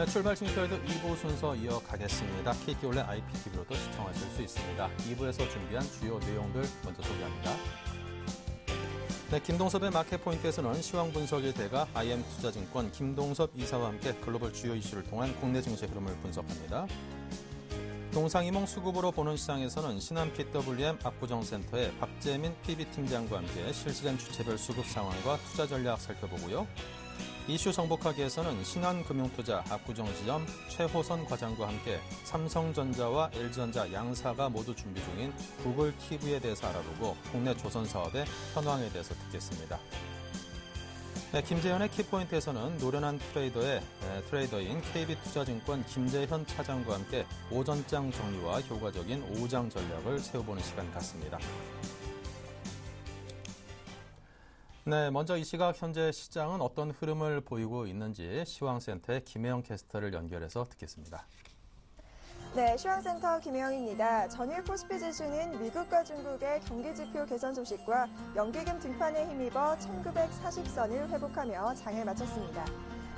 네, 출발 징표에도 2부 순서 이어가겠습니다. KT 올레 IPTV로도 시청하실 수 있습니다. 2부에서 준비한 주요 내용들 먼저 소개합니다. 네, 김동섭의 마켓포인트에서는 시황 분석의 대가 IM투자증권 김동섭 이사와 함께 글로벌 주요 이슈를 통한 국내 증시 흐름을 분석합니다. 동상이몽 수급으로 보는 시장에서는 신한 PWM 압구정센터의 박재민 PB팀장과 함께 실시간 주체별 수급 상황과 투자 전략 살펴보고요. 이슈 정복하기에서는 신한금융투자 압구정지점 최호선 과장과 함께 삼성전자와 LG전자 양사가 모두 준비 중인 구글 TV에 대해서 알아보고 국내 조선 사업의 현황에 대해서 듣겠습니다. 네, 김재현의 키포인트에서는 노련한 트레이더인 KB투자증권 김재현 차장과 함께 오전장 정리와 효과적인 오후장 전략을 세워보는 시간 같습니다. 네, 먼저 이 시각 현재 시장은 어떤 흐름을 보이고 있는지 시황센터의 김혜영 캐스터를 연결해서 듣겠습니다. 네, 시황센터 김혜영입니다. 전일 코스피 지수는 미국과 중국의 경기지표 개선 소식과 연기금 등판에 힘입어 1940선을 회복하며 장을 마쳤습니다.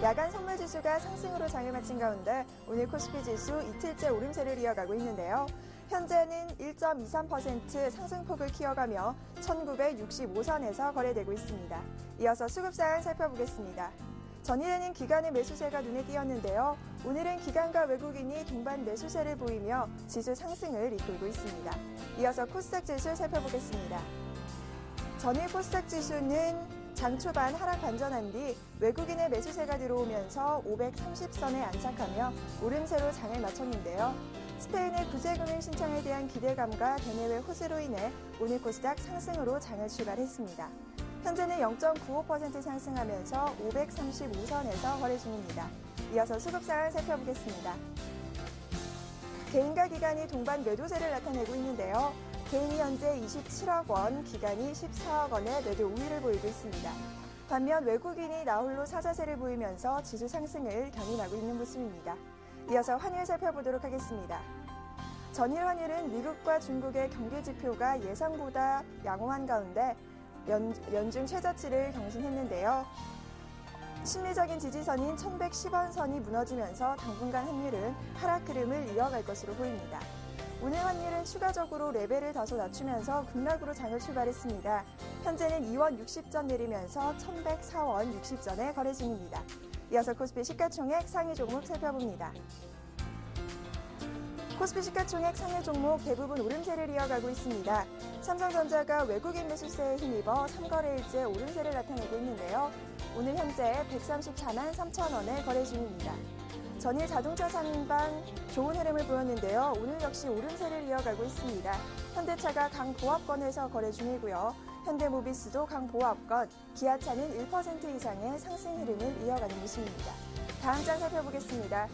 야간 선물지수가 상승으로 장을 마친 가운데 오늘 코스피 지수 이틀째 오름세를 이어가고 있는데요. 현재는 1.23% 상승폭을 키워가며 1965선에서 거래되고 있습니다. 이어서 수급 상황 살펴보겠습니다. 전일에는 기관의 매수세가 눈에 띄었는데요. 오늘은 기관과 외국인이 동반 매수세를 보이며 지수 상승을 이끌고 있습니다. 이어서 코스닥 지수 살펴보겠습니다. 전일 코스닥 지수는 장 초반 하락 반전한 뒤 외국인의 매수세가 들어오면서 530선에 안착하며 오름세로 장을 마쳤는데요. 스페인의 구제금융 신청에 대한 기대감과 대내외 호재로 인해 오늘 코스닥 상승으로 장을 출발했습니다. 현재는 0.95% 상승하면서 535선에서 거래 중입니다. 이어서 수급 상황 살펴보겠습니다. 개인과 기관이 동반 매도세를 나타내고 있는데요. 개인이 현재 27억 원, 기관이 14억 원의 매도 우위를 보이고 있습니다. 반면 외국인이 나홀로 사자세를 보이면서 지수 상승을 견인하고 있는 모습입니다. 이어서 환율 살펴보도록 하겠습니다. 전일 환율은 미국과 중국의 경기 지표가 예상보다 양호한 가운데 연중 최저치를 경신했는데요. 심리적인 지지선인 1110원 선이 무너지면서 당분간 환율은 하락 흐름을 이어갈 것으로 보입니다. 오늘 환율은 추가적으로 레벨을 다소 낮추면서 급락으로 장을 출발했습니다. 현재는 2원 60전 내리면서 1104원 60전에 거래 중입니다. 이어서 코스피 시가총액 상위 종목 살펴봅니다. 코스피 시가총액 상위 종목 대부분 오름세를 이어가고 있습니다. 삼성전자가 외국인 매수세에 힘입어 3거래일째 오름세를 나타내고 있는데요. 오늘 현재 134만 3천 원에 거래 중입니다. 전일 자동차 상방 좋은 흐름을 보였는데요. 오늘 역시 오름세를 이어가고 있습니다. 현대차가 강보합권에서 거래 중이고요. 현대모비스도 강보합권, 기아차는 1% 이상의 상승 흐름을 이어가는 모습입니다. 다음 장 살펴보겠습니다.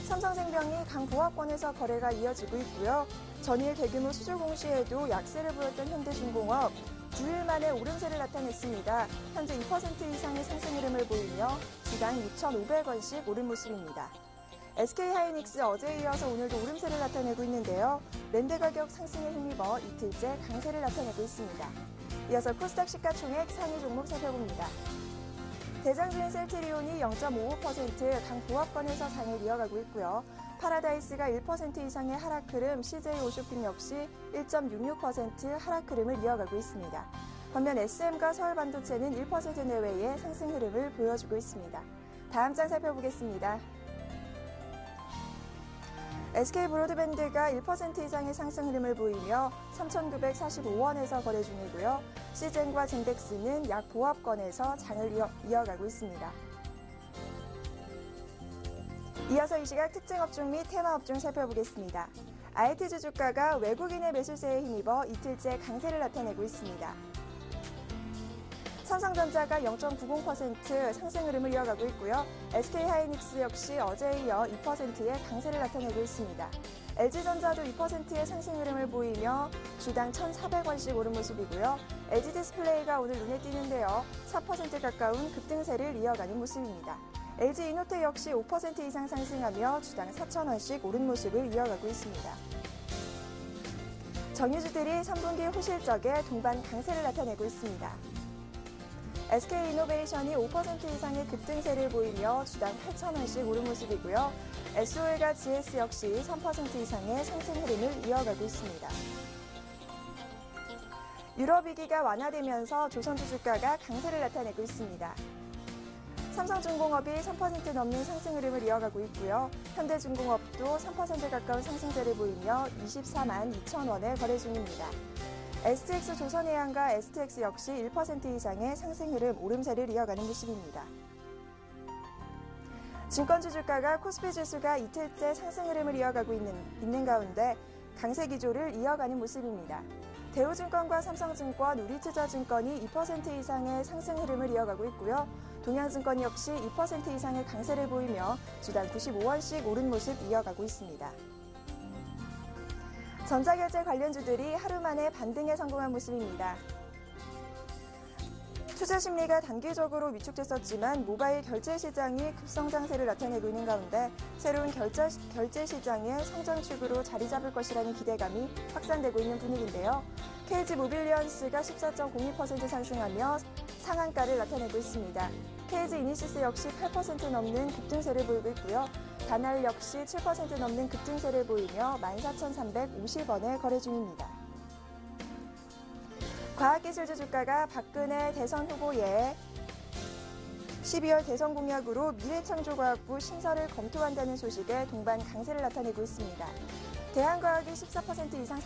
삼성생명이 강보합권에서 거래가 이어지고 있고요. 전일 대규모 수주 공시에도 약세를 보였던 현대중공업 주일 만에 오름세를 나타냈습니다. 현재 2% 이상의 상승 흐름을 보이며 주당 6,500원씩 오른 모습입니다. SK하이닉스 어제에 이어서 오늘도 오름세를 나타내고 있는데요. 랜드 가격 상승에 힘입어 이틀째 강세를 나타내고 있습니다. 이어서 코스닥 시가총액 상위 종목 살펴봅니다. 대장주인 셀트리온이 0.55% 강보합권에서 장을 이어가고 있고요. 파라다이스가 1% 이상의 하락 흐름, CJ 오쇼핑 역시 1.66% 하락 흐름을 이어가고 있습니다. 반면 SM과 서울반도체는 1% 내외의 상승 흐름을 보여주고 있습니다. 다음 장 살펴보겠습니다. SK브로드밴드가 1% 이상의 상승 흐름을 보이며 3,945원에서 거래 중이고요. 시젠과 젠덱스는 약 보합권에서 장을 이어가고 있습니다. 이어서 이 시각 특징 업종 및 테마 업종 살펴보겠습니다. IT주 주가가 외국인의 매수세에 힘입어 이틀째 강세를 나타내고 있습니다. 삼성전자가 0.90% 상승 흐름을 이어가고 있고요. SK하이닉스 역시 어제에 이어 2%의 강세를 나타내고 있습니다. LG전자도 2%의 상승 흐름을 보이며 주당 1,400원씩 오른 모습이고요. LG디스플레이가 오늘 눈에 띄는데요. 4% 가까운 급등세를 이어가는 모습입니다. LG이노텍 역시 5% 이상 상승하며 주당 4,000원씩 오른 모습을 이어가고 있습니다. 정유주들이 3분기 호실적에 동반 강세를 나타내고 있습니다. SK이노베이션이 5% 이상의 급등세를 보이며 주당 8,000원씩 오른 모습이고요. SOL과 GS 역시 3% 이상의 상승 흐름을 이어가고 있습니다. 유럽 위기가 완화되면서 조선주 주가가 강세를 나타내고 있습니다. 삼성중공업이 3% 넘는 상승 흐름을 이어가고 있고요. 현대중공업도 3% 가까운 상승세를 보이며 24만 2천 원에 거래 중입니다. STX 조선해양과 STX 역시 1% 이상의 상승 흐름 오름세를 이어가는 모습입니다. 증권주 주가가 코스피 지수가 이틀째 상승 흐름을 이어가고 있는 가운데 강세 기조를 이어가는 모습입니다. 대우증권과 삼성증권, 우리투자증권이 2% 이상의 상승 흐름을 이어가고 있고요. 동양증권 역시 2% 이상의 강세를 보이며 주당 95원씩 오른 모습 이어가고 있습니다. 전자결제 관련주들이 하루 만에 반등에 성공한 모습입니다. 투자 심리가 단기적으로 위축됐었지만 모바일 결제 시장이 급성장세를 나타내고 있는 가운데 새로운 결제 시장의 성장축으로 자리 잡을 것이라는 기대감이 확산되고 있는 분위기인데요. KG 모빌리언스가 14.02% 상승하며 상한가를 나타내고 있습니다. KG 이니시스 역시 8% 넘는 급등세를 보이고 있고요. 다날 역시 7% 넘는 급등세를 보이며 14,350원에 거래 중입니다. 과학기술주 주가가 박근혜 대선 후보의 12월 대선 공약으로 미래창조과학부 신설을 검토한다는 소식에 동반 강세를 나타내고 있습니다. 대한과학이 14% 이상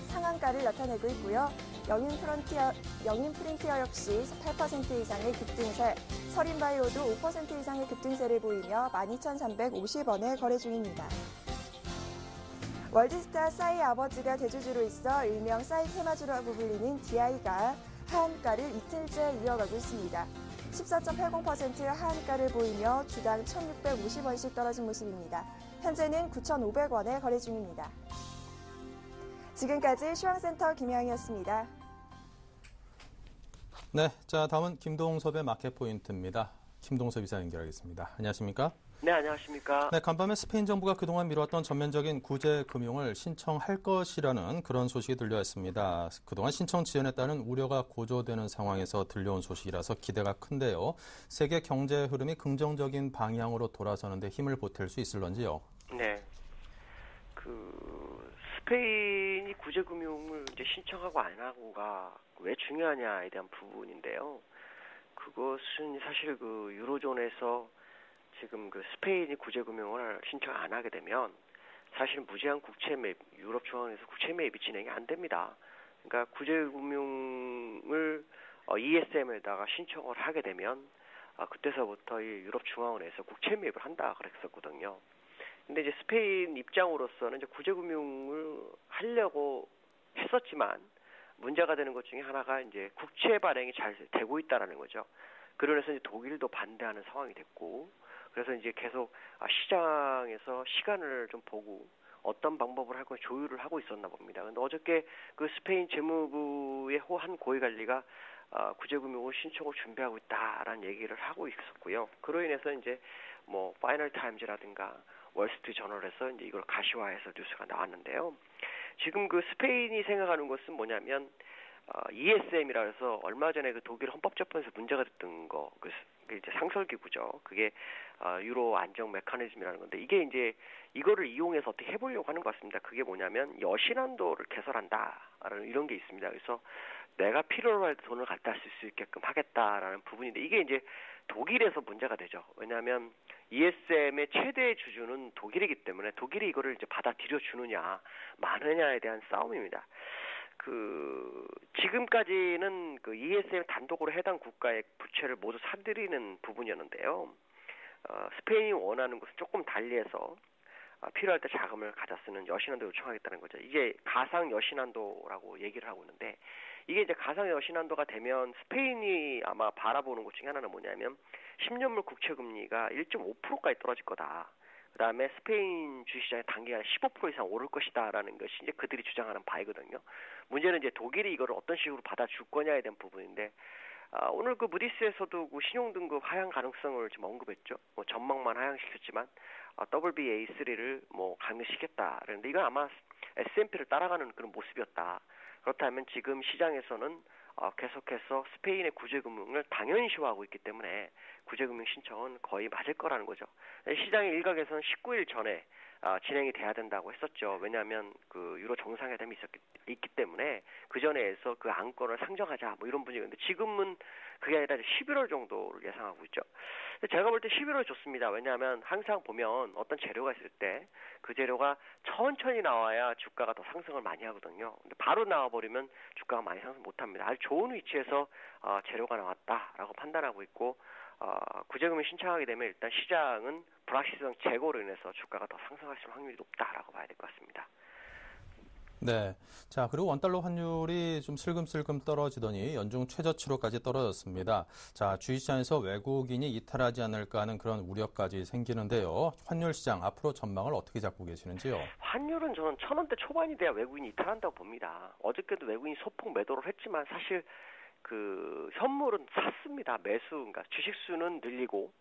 상한가를 나타내고 있고요. 영인프린티어 역시 8% 이상의 급등세, 서린바이오도 5% 이상의 급등세를 보이며 12,350원에 거래 중입니다. 월드스타 싸이 아버지가 대주주로 있어 일명 싸이 테마주라고 불리는 DI가 하한가를 이틀째 이어가고 있습니다. 14.80% 하한가를 보이며 주당 1,650원씩 떨어진 모습입니다. 현재는 9,500원에 거래 중입니다. 지금까지 시황센터 김혜영이었습니다. 네, 자 다음은 김동섭의 마켓포인트입니다. 김동섭 이사 연결하겠습니다. 안녕하십니까? 네, 안녕하십니까? 네, 간밤에 스페인 정부가 그동안 미뤄왔던 전면적인 구제 금융을 신청할 것이라는 그런 소식이 들려왔습니다. 그동안 신청 지연에 따른 우려가 고조되는 상황에서 들려온 소식이라서 기대가 큰데요. 세계 경제 흐름이 긍정적인 방향으로 돌아서는데 힘을 보탤 수 있을런지요? 네. 스페인이 구제 금융을 이제 신청하고 안 하고가 왜 중요하냐에 대한 부분인데요. 그것은 사실 유로존에서 지금 스페인이 구제금융을 신청 안 하게 되면 사실 무제한 국채 매입, 유럽 중앙에서 국채 매입이 진행이 안 됩니다. 그러니까 구제금융을 ESM에다가 신청을 하게 되면 그때서부터 이 유럽 중앙은행에서 국채 매입을 한다 그랬었거든요. 근데 이제 스페인 입장으로서는 이제 구제금융을 하려고 했었지만 문제가 되는 것 중에 하나가 이제 국채 발행이 잘 되고 있다라는 거죠. 그러면서 이제 독일도 반대하는 상황이 됐고, 그래서 이제 계속 시장에서 시간을 좀 보고 어떤 방법을 할 건지 조율을 하고 있었나 봅니다. 근데 어저께 스페인 재무부의 한 고위관리가 구제금융 신청을 준비하고 있다라는 얘기를 하고 있었고요. 그로 인해서 이제 파이널 타임즈라든가 월스트리트 저널에서 이제 이걸 가시화해서 뉴스가 나왔는데요. 지금 스페인이 생각하는 것은 뭐냐면 ESM이라 해서 얼마 전에 독일 헌법재판소에서 문제가 됐던 거, 이제 상설기구죠. 그게 유로 안정 메커니즘이라는 건데 이게 이제 이거를 이용해서 어떻게 해보려고 하는 것 같습니다. 그게 뭐냐면 여신한도를 개설한다라는 이런 게 있습니다. 그래서 내가 필요로 할 때 돈을 갖다 쓸 수 있게끔 하겠다라는 부분인데 이게 이제 독일에서 문제가 되죠. 왜냐하면 ESM의 최대 주주는 독일이기 때문에 독일이 이거를 이제 받아들여 주느냐 마느냐에 대한 싸움입니다. 지금까지는 ESM 단독으로 해당 국가의 부채를 모두 사들이는 부분이었는데요. 스페인이 원하는 것은 조금 달리해서 필요할 때 자금을 가져 쓰는 여신한도 요청하겠다는 거죠. 이게 가상 여신한도라고 얘기를 하고 있는데 이게 이제 가상 여신한도가 되면 스페인이 아마 바라보는 것 중에 하나는 뭐냐면 10년물 국채 금리가 1.5%까지 떨어질 거다. 그다음에 스페인 주식시장이 단기간에 15% 이상 오를 것이다라는 것이 이제 그들이 주장하는 바이거든요. 문제는 이제 독일이 이거를 어떤 식으로 받아줄 거냐에 대한 부분인데 오늘 무디스에서도 신용등급 하향 가능성을 지금 언급했죠. 전망만 하향시켰지만 WBA3를 강등시켰다. 그런데 이건 아마 S&P를 따라가는 그런 모습이었다. 그렇다면 지금 시장에서는 계속해서 스페인의 구제금융을 당연시화하고 있기 때문에 구제금융 신청은 거의 맞을 거라는 거죠. 시장의 일각에서는 19일 전에 진행이 돼야 된다고 했었죠. 왜냐하면 그 유로 정상회담이 있기 때문에 그 전에서 그 안건을 상정하자 뭐 이런 분위기인데 지금은 그게 아니라 11월 정도를 예상하고 있죠. 근데 제가 볼 때 11월 좋습니다. 왜냐하면 항상 보면 어떤 재료가 있을 때 그 재료가 천천히 나와야 주가가 더 상승을 많이 하거든요. 근데 바로 나와버리면 주가가 많이 상승 못합니다. 아주 좋은 위치에서 재료가 나왔다라고 판단하고 있고 구제금융 신청하게 되면 일단 시장은 불확실성 제고로 인해서 주가가 더 상승할 확률이 높다라고 봐야 될 것 같습니다. 네. 자, 그리고 원달러 환율이 좀 슬금슬금 떨어지더니 연중 최저치로까지 떨어졌습니다. 자, 주식시장에서 외국인이 이탈하지 않을까 하는 그런 우려까지 생기는데요. 환율 시장 앞으로 전망을 어떻게 잡고 계시는지요? 환율은 저는 1,000원대 초반이 돼야 외국인이 이탈한다고 봅니다. 어저께도 외국인이 소폭 매도를 했지만 사실 그 현물은 샀습니다. 그러니까 주식수는 늘리고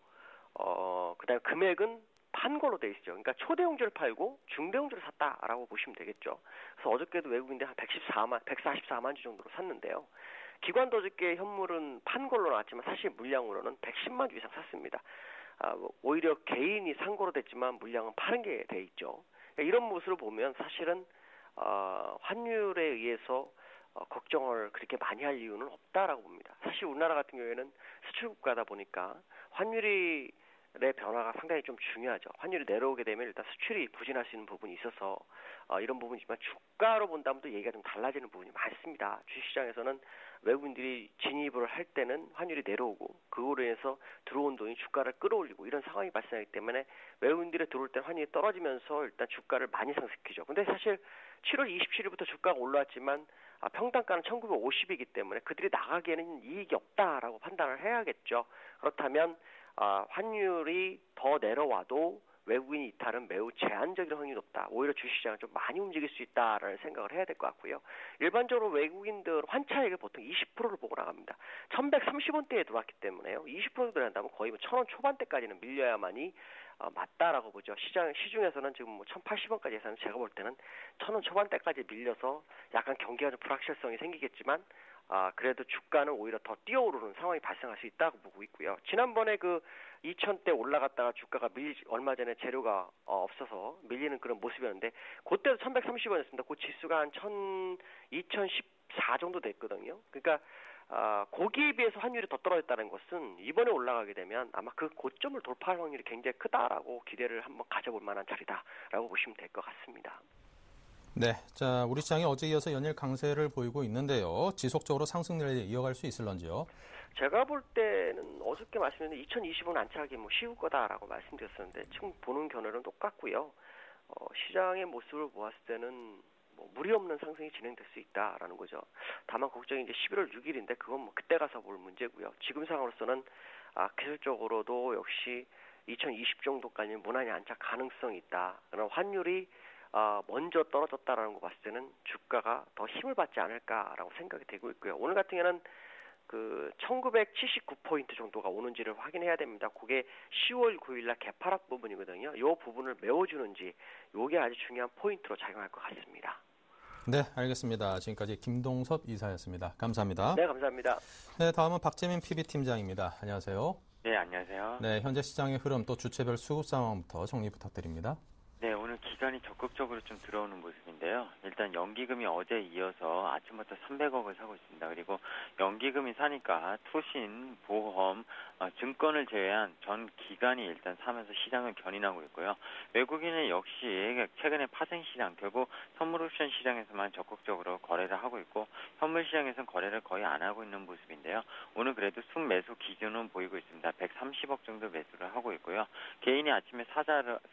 그다음에 금액은 판 걸로 돼 있죠. 그러니까 초대형주를 팔고 중대형주를 샀다라고 보시면 되겠죠. 그래서 어저께도 외국인들 한 144만 주 정도로 샀는데요. 기관도 어저께 현물은 판 걸로 나왔지만 사실 물량으로는 110만 주 이상 샀습니다. 오히려 개인이 산 거로 됐지만 물량은 파는 게 돼 있죠. 그러니까 이런 모습을 보면 사실은 환율에 의해서 걱정을 그렇게 많이 할 이유는 없다라고 봅니다. 사실 우리나라 같은 경우에는 수출 국가다 보니까 환율의 변화가 상당히 좀 중요하죠. 환율이 내려오게 되면 일단 수출이 부진할 수 있는 부분이 있어서 이런 부분이지만 주가로 본다면 또 얘기가 좀 달라지는 부분이 많습니다. 주식시장에서는 외국인들이 진입을 할 때는 환율이 내려오고 그거로 인해서 들어온 돈이 주가를 끌어올리고 이런 상황이 발생하기 때문에 외국인들이 들어올 때 환율이 떨어지면서 일단 주가를 많이 상승시키죠. 근데 사실 7월 27일부터 주가가 올라왔지만 평단가는 1950이기 때문에 그들이 나가기에는 이익이 없다라고 판단을 해야겠죠. 그렇다면 환율이 더 내려와도 외국인 이탈은 매우 제한적인 확률이 높다. 오히려 주식시장을 좀 많이 움직일 수 있다라는 생각을 해야 될 것 같고요. 일반적으로 외국인들 환차익을 보통 20%를 보고 나갑니다. 1130원대에 들어왔기 때문에요. 20% 들어간다면 거의 1000원 초반대까지는 밀려야만이 맞다라고 보죠. 시중에서는 지금 1080원까지 예상은 제가 볼 때는 1000원 초반대까지 밀려서 약간 경기가 좀 불확실성이 생기겠지만 그래도 주가는 오히려 더 뛰어오르는 상황이 발생할 수 있다고 보고 있고요. 지난번에 그 2000대 올라갔다가 주가가 얼마 전에 재료가 없어서 밀리는 그런 모습이었는데 그때도 1130원이었습니다. 그 지수가 한 2014 정도 됐거든요. 그러니까 거기에 비해서 환율이 더 떨어졌다는 것은 이번에 올라가게 되면 아마 그 고점을 돌파할 확률이 굉장히 크다라고 기대를 한번 가져볼 만한 자리다라고 보시면 될 것 같습니다. 네, 자, 우리 시장이 어제 이어서 연일 강세를 보이고 있는데요. 지속적으로 상승 랠리 이어갈 수 있을런지요? 제가 볼 때는 어저께 말씀드린 2020은 안착하기 쉬울 거다라고 말씀드렸었는데 지금 보는 견해는 똑같고요. 시장의 모습을 보았을 때는 무리 없는 상승이 진행될 수 있다라는 거죠. 다만 걱정이 이제 11월 6일인데 그건 그때 가서 볼 문제고요. 지금 상황으로서는 기술적으로도 역시 2020 정도까지 무난히 안착 가능성이 있다. 그럼 환율이 먼저 떨어졌다라는 거 봤을 때는 주가가 더 힘을 받지 않을까라고 생각이 되고 있고요. 오늘 같은 경우는 그 1979포인트 정도가 오는지를 확인해야 됩니다. 그게 10월 9일날 개파락 부분이거든요. 이 부분을 메워주는지 이게 아주 중요한 포인트로 작용할 것 같습니다. 네, 알겠습니다. 지금까지 김동섭 이사였습니다. 감사합니다. 네, 감사합니다. 네, 다음은 박재민 PB팀장입니다. 안녕하세요. 네, 안녕하세요. 네, 현재 시장의 흐름 또 주체별 수급 상황부터 정리 부탁드립니다. 네, 오늘 기관이 적극적으로 좀 들어오는 모습인데요. 일단 연기금이 어제 이어서 아침부터 300억을 사고 있습니다. 그리고 연기금이 사니까 투신, 보험, 증권을 제외한 전 기관이 일단 사면서 시장을 견인하고 있고요. 외국인은 역시 최근에 파생 시장, 결국 선물 옵션 시장에서만 적극적으로 거래를 하고 있고 현물 시장에서는 거래를 거의 안 하고 있는 모습인데요. 오늘 그래도 순매수 기준은 보이고 있습니다. 130억 정도 매수를 하고 있고요. 개인이 아침에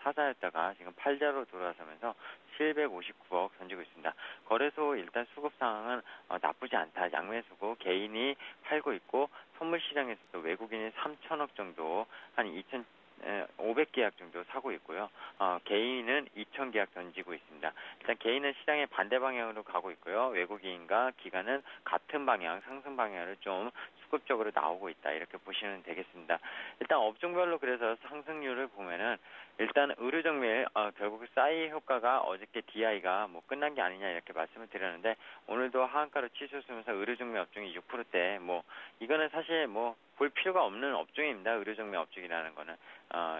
사자였다가 지금 팔자로 돌아서면서 759억 던지고 있습니다. 거래소 일단 수급 상황은 나쁘지 않다. 양매수고 개인이 팔고 있고 선물 시장에서도 외국인이 3천억 정도 한 500 계약 정도 사고 있고요. 개인은 2,000 계약 던지고 있습니다. 일단 개인은 시장의 반대 방향으로 가고 있고요. 외국인과 기관은 같은 방향, 상승 방향을 좀 수급적으로 나오고 있다. 이렇게 보시면 되겠습니다. 일단 업종별로 그래서 상승률을 보면은 일단 의료정밀 결국 싸이 효과가 어저께 DI가 뭐 끝난 게 아니냐 이렇게 말씀을 드렸는데 오늘도 하한가로 치솟으면서 의료정밀 업종이 6%대 뭐 이거는 사실 뭐 볼 필요가 없는 업종입니다. 의료정밀 업종이라는 거는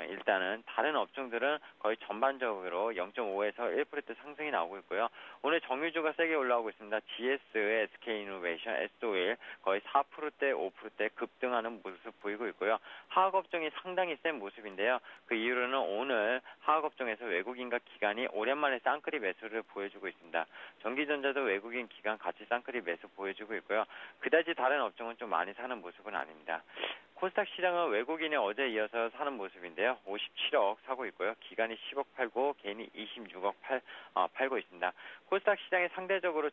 일단은 다른 업종들은 거의 전반적으로 0.5에서 1% 상승이 나오고 있고요. 오늘 정유주가 세게 올라오고 있습니다. GS, SK이노베이션, S-오일 거의 4%대, 5%대 급등하는 모습 보이고 있고요. 화학업종이 상당히 센 모습인데요. 그 이유로는 오늘 화학업종에서 외국인과 기관이 오랜만에 쌍끌이 매수를 보여주고 있습니다. 전기전자도 외국인 기관 같이 쌍끌이 매수 보여주고 있고요. 그다지 다른 업종은 좀 많이 사는 모습은 아닙니다. 코스닥 시장은 외국인이 어제 이어서 사는 모습인데요. 57억 사고 있고요. 기관이 10억 팔고 개인이 26억 팔고 있습니다. 코스닥 시장이 상대적으로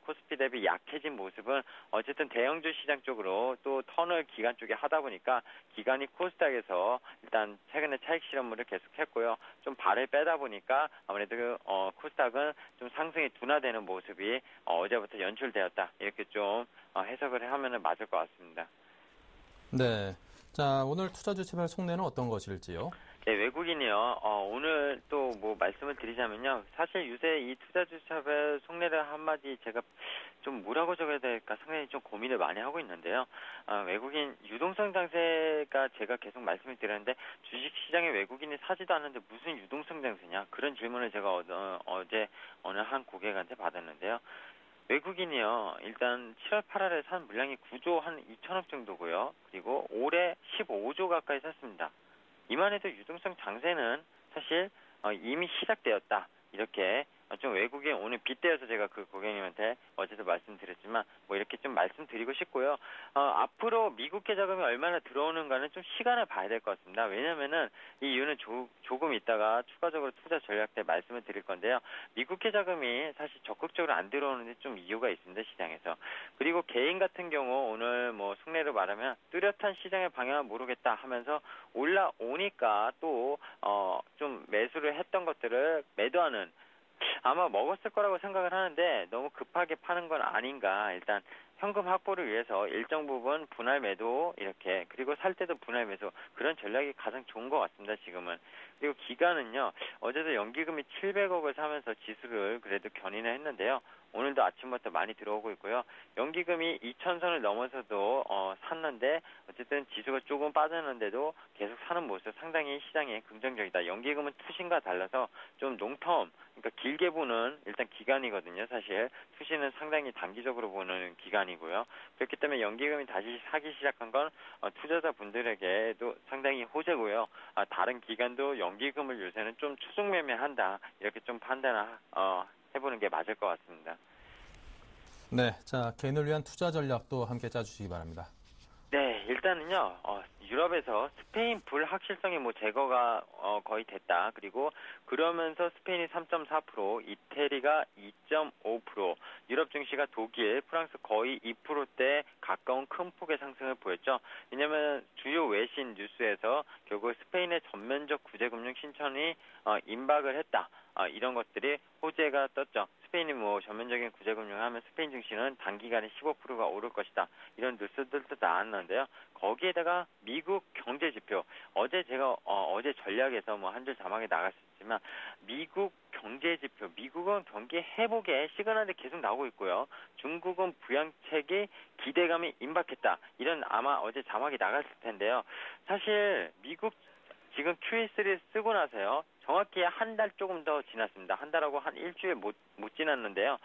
코스피 대비 약해진 모습은 어쨌든 대형주 시장 쪽으로 또 턴을 기관 쪽에 하다 보니까 기관이 코스닥에서 일단 최근에 차익 실현물을 계속했고요. 좀 발을 빼다 보니까 아무래도 코스닥은 좀 상승이 둔화되는 모습이 어제부터 연출되었다. 이렇게 좀 해석을 하면 맞을 것 같습니다. 네. 자, 오늘 투자 주체별 속내는 어떤 것일지요? 네, 외국인이요. 오늘 또 뭐 말씀을 드리자면요. 사실 요새 이 투자 주체별 속내를 한마디 제가 좀 뭐라고 적어야 될까 상당히 좀 고민을 많이 하고 있는데요. 외국인 유동성 장세가 제가 계속 말씀을 드렸는데 주식시장에 외국인이 사지도 않는데 무슨 유동성 장세냐 그런 질문을 제가 어제 어느 한 고객한테 받았는데요. 외국인이요. 일단 7월 8월에 산 물량이 9조 한 2천억 정도고요. 그리고 올해 15조 가까이 샀습니다. 이만해도 유동성 장세는 사실 이미 시작되었다. 이렇게 좀 외국인 오늘 빗대어서 제가 그 고객님한테 어제도 말씀드렸지만 뭐 이렇게 좀 말씀드리고 싶고요. 앞으로 미국계 자금이 얼마나 들어오는가는 좀 시간을 봐야 될 것 같습니다. 왜냐면은 이 이유는 조금 있다가 추가적으로 투자 전략 때 말씀을 드릴 건데요. 미국계 자금이 사실 적극적으로 안 들어오는데 좀 이유가 있습니다. 시장에서. 그리고 개인 같은 경우 오늘 뭐 속내로 말하면 뚜렷한 시장의 방향을 모르겠다 하면서 올라오니까 또 좀 매수를 했던 것들을 매도하는 아마 먹었을 거라고 생각을 하는데 너무 급하게 파는 건 아닌가. 일단 현금 확보를 위해서 일정 부분 분할 매도 이렇게 그리고 살 때도 분할 매수 그런 전략이 가장 좋은 것 같습니다. 지금은. 그리고 기간은요. 어제도 연기금이 700억을 사면서 지수를 그래도 견인을 했는데요. 오늘도 아침부터 많이 들어오고 있고요. 연기금이 2,000선을 넘어서도 샀는데 어쨌든 지수가 조금 빠졌는데도 계속 사는 모습 상당히 시장에 긍정적이다. 연기금은 투신과 달라서 좀 롱텀 그러니까 길게 보는 일단 기간이거든요. 사실 투신은 상당히 단기적으로 보는 기간이고요. 그렇기 때문에 연기금이 다시 사기 시작한 건 투자자분들에게도 상당히 호재고요. 다른 기관도 연기금을 요새는 좀 추종 매매한다. 이렇게 좀 판단을 해보는 게 맞을 것 같습니다. 네, 자 개인을 위한 투자 전략도 함께 짜주시기 바랍니다. 네, 일단은요. 유럽에서 스페인 불확실성이 뭐 제거가 거의 됐다. 그리고 그러면서 스페인이 3.4%, 이태리가 2.5%, 유럽 증시가 독일, 프랑스 거의 2%대 가까운 큰 폭의 상승을 보였죠. 왜냐하면 주요 외신 뉴스에서 결국 스페인의 전면적 구제금융 신청이 임박을 했다. 이런 것들이 호재가 떴죠. 스페인이 뭐 전면적인 구제금융을 하면 스페인 증시는 단기간에 15%가 오를 것이다. 이런 뉴스들도 나왔는데요. 거기에다가 미국 경제 지표 어제 제가 어제 전략에서 뭐 한 줄 자막에 나갔었지만 미국 경제 지표 미국은 경기 회복의 시그널이 계속 나오고 있고요. 중국은 부양책이 기대감이 임박했다. 이런 아마 어제 자막이 나갔을 텐데요. 사실 미국 지금 QE3를 쓰고 나서요. 정확히 한 달 조금 더 지났습니다. 한 달하고 한 일주일 못 지났는데요.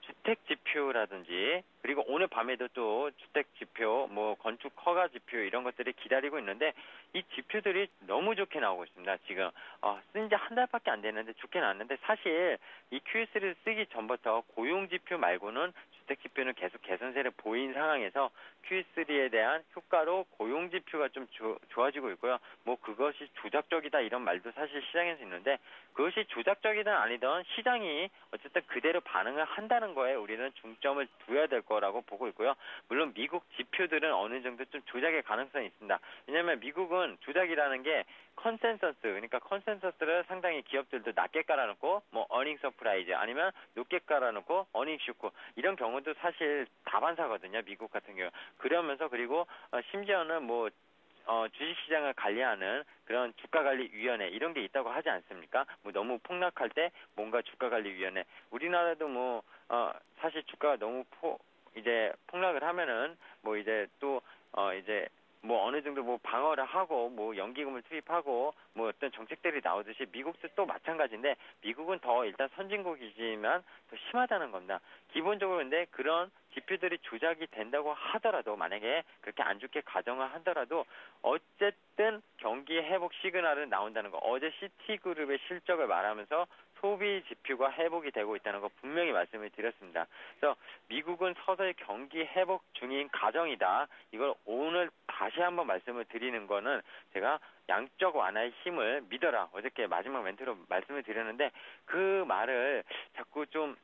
주택 지표라든지 그리고 오늘 밤에도 또 주택 지표, 뭐 건축 허가 지표 이런 것들이 기다리고 있는데 이 지표들이 너무 좋게 나오고 있습니다. 지금 쓴 지 한 달밖에 안 됐는데 좋게 나왔는데 사실 이 QE3를 쓰기 전부터 고용 지표 말고는 주택 지표는 계속 개선세를 보인 상황에서 QE3에 대한 효과로 고용 지표가 좀 좋아지고 있고요. 뭐 그것이 조작적이다 이런 말도 사실 시장에서 있는데 그것이 조작적이든 아니든 시장이 어쨌든 그대로 반응을 한다는 거에 우리는 중점을 두어야 될 것 거라고 보고 있고요. 물론 미국 지표들은 어느 정도 좀 조작의 가능성이 있습니다. 왜냐하면 미국은 조작이라는 게 컨센서스, 그러니까 컨센서스를 상당히 기업들도 낮게 깔아놓고 뭐 어닝 서프라이즈 아니면 높게 깔아놓고 어닝 쇼크 이런 경우도 사실 다반사거든요. 미국 같은 경우. 그러면서 그리고 심지어는 뭐 주식시장을 관리하는 그런 주가관리위원회 이런 게 있다고 하지 않습니까? 뭐 너무 폭락할 때 뭔가 주가관리위원회. 우리나라도 뭐 사실 주가가 너무 이제 폭락을 하면은 뭐 이제 또 이제 뭐 어느 정도 뭐 방어를 하고 뭐 연기금을 투입하고 뭐 어떤 정책들이 나오듯이 미국도 또 마찬가지인데 미국은 더 일단 선진국이지만 더 심하다는 겁니다. 기본적으로 근데 그런 지표들이 조작이 된다고 하더라도 만약에 그렇게 안 좋게 가정을 하더라도 어쨌든 경기 회복 시그널은 나온다는 거. 어제 시티그룹의 실적을 말하면서 소비 지표가 회복이 되고 있다는 거 분명히 말씀을 드렸습니다. 그래서 미국은 서서히 경기 회복 중인 가정이다. 이걸 오늘 다시 한번 말씀을 드리는 거는 제가 양적 완화의 힘을 믿어라. 어저께 마지막 멘트로 말씀을 드렸는데 그 말을 자꾸 좀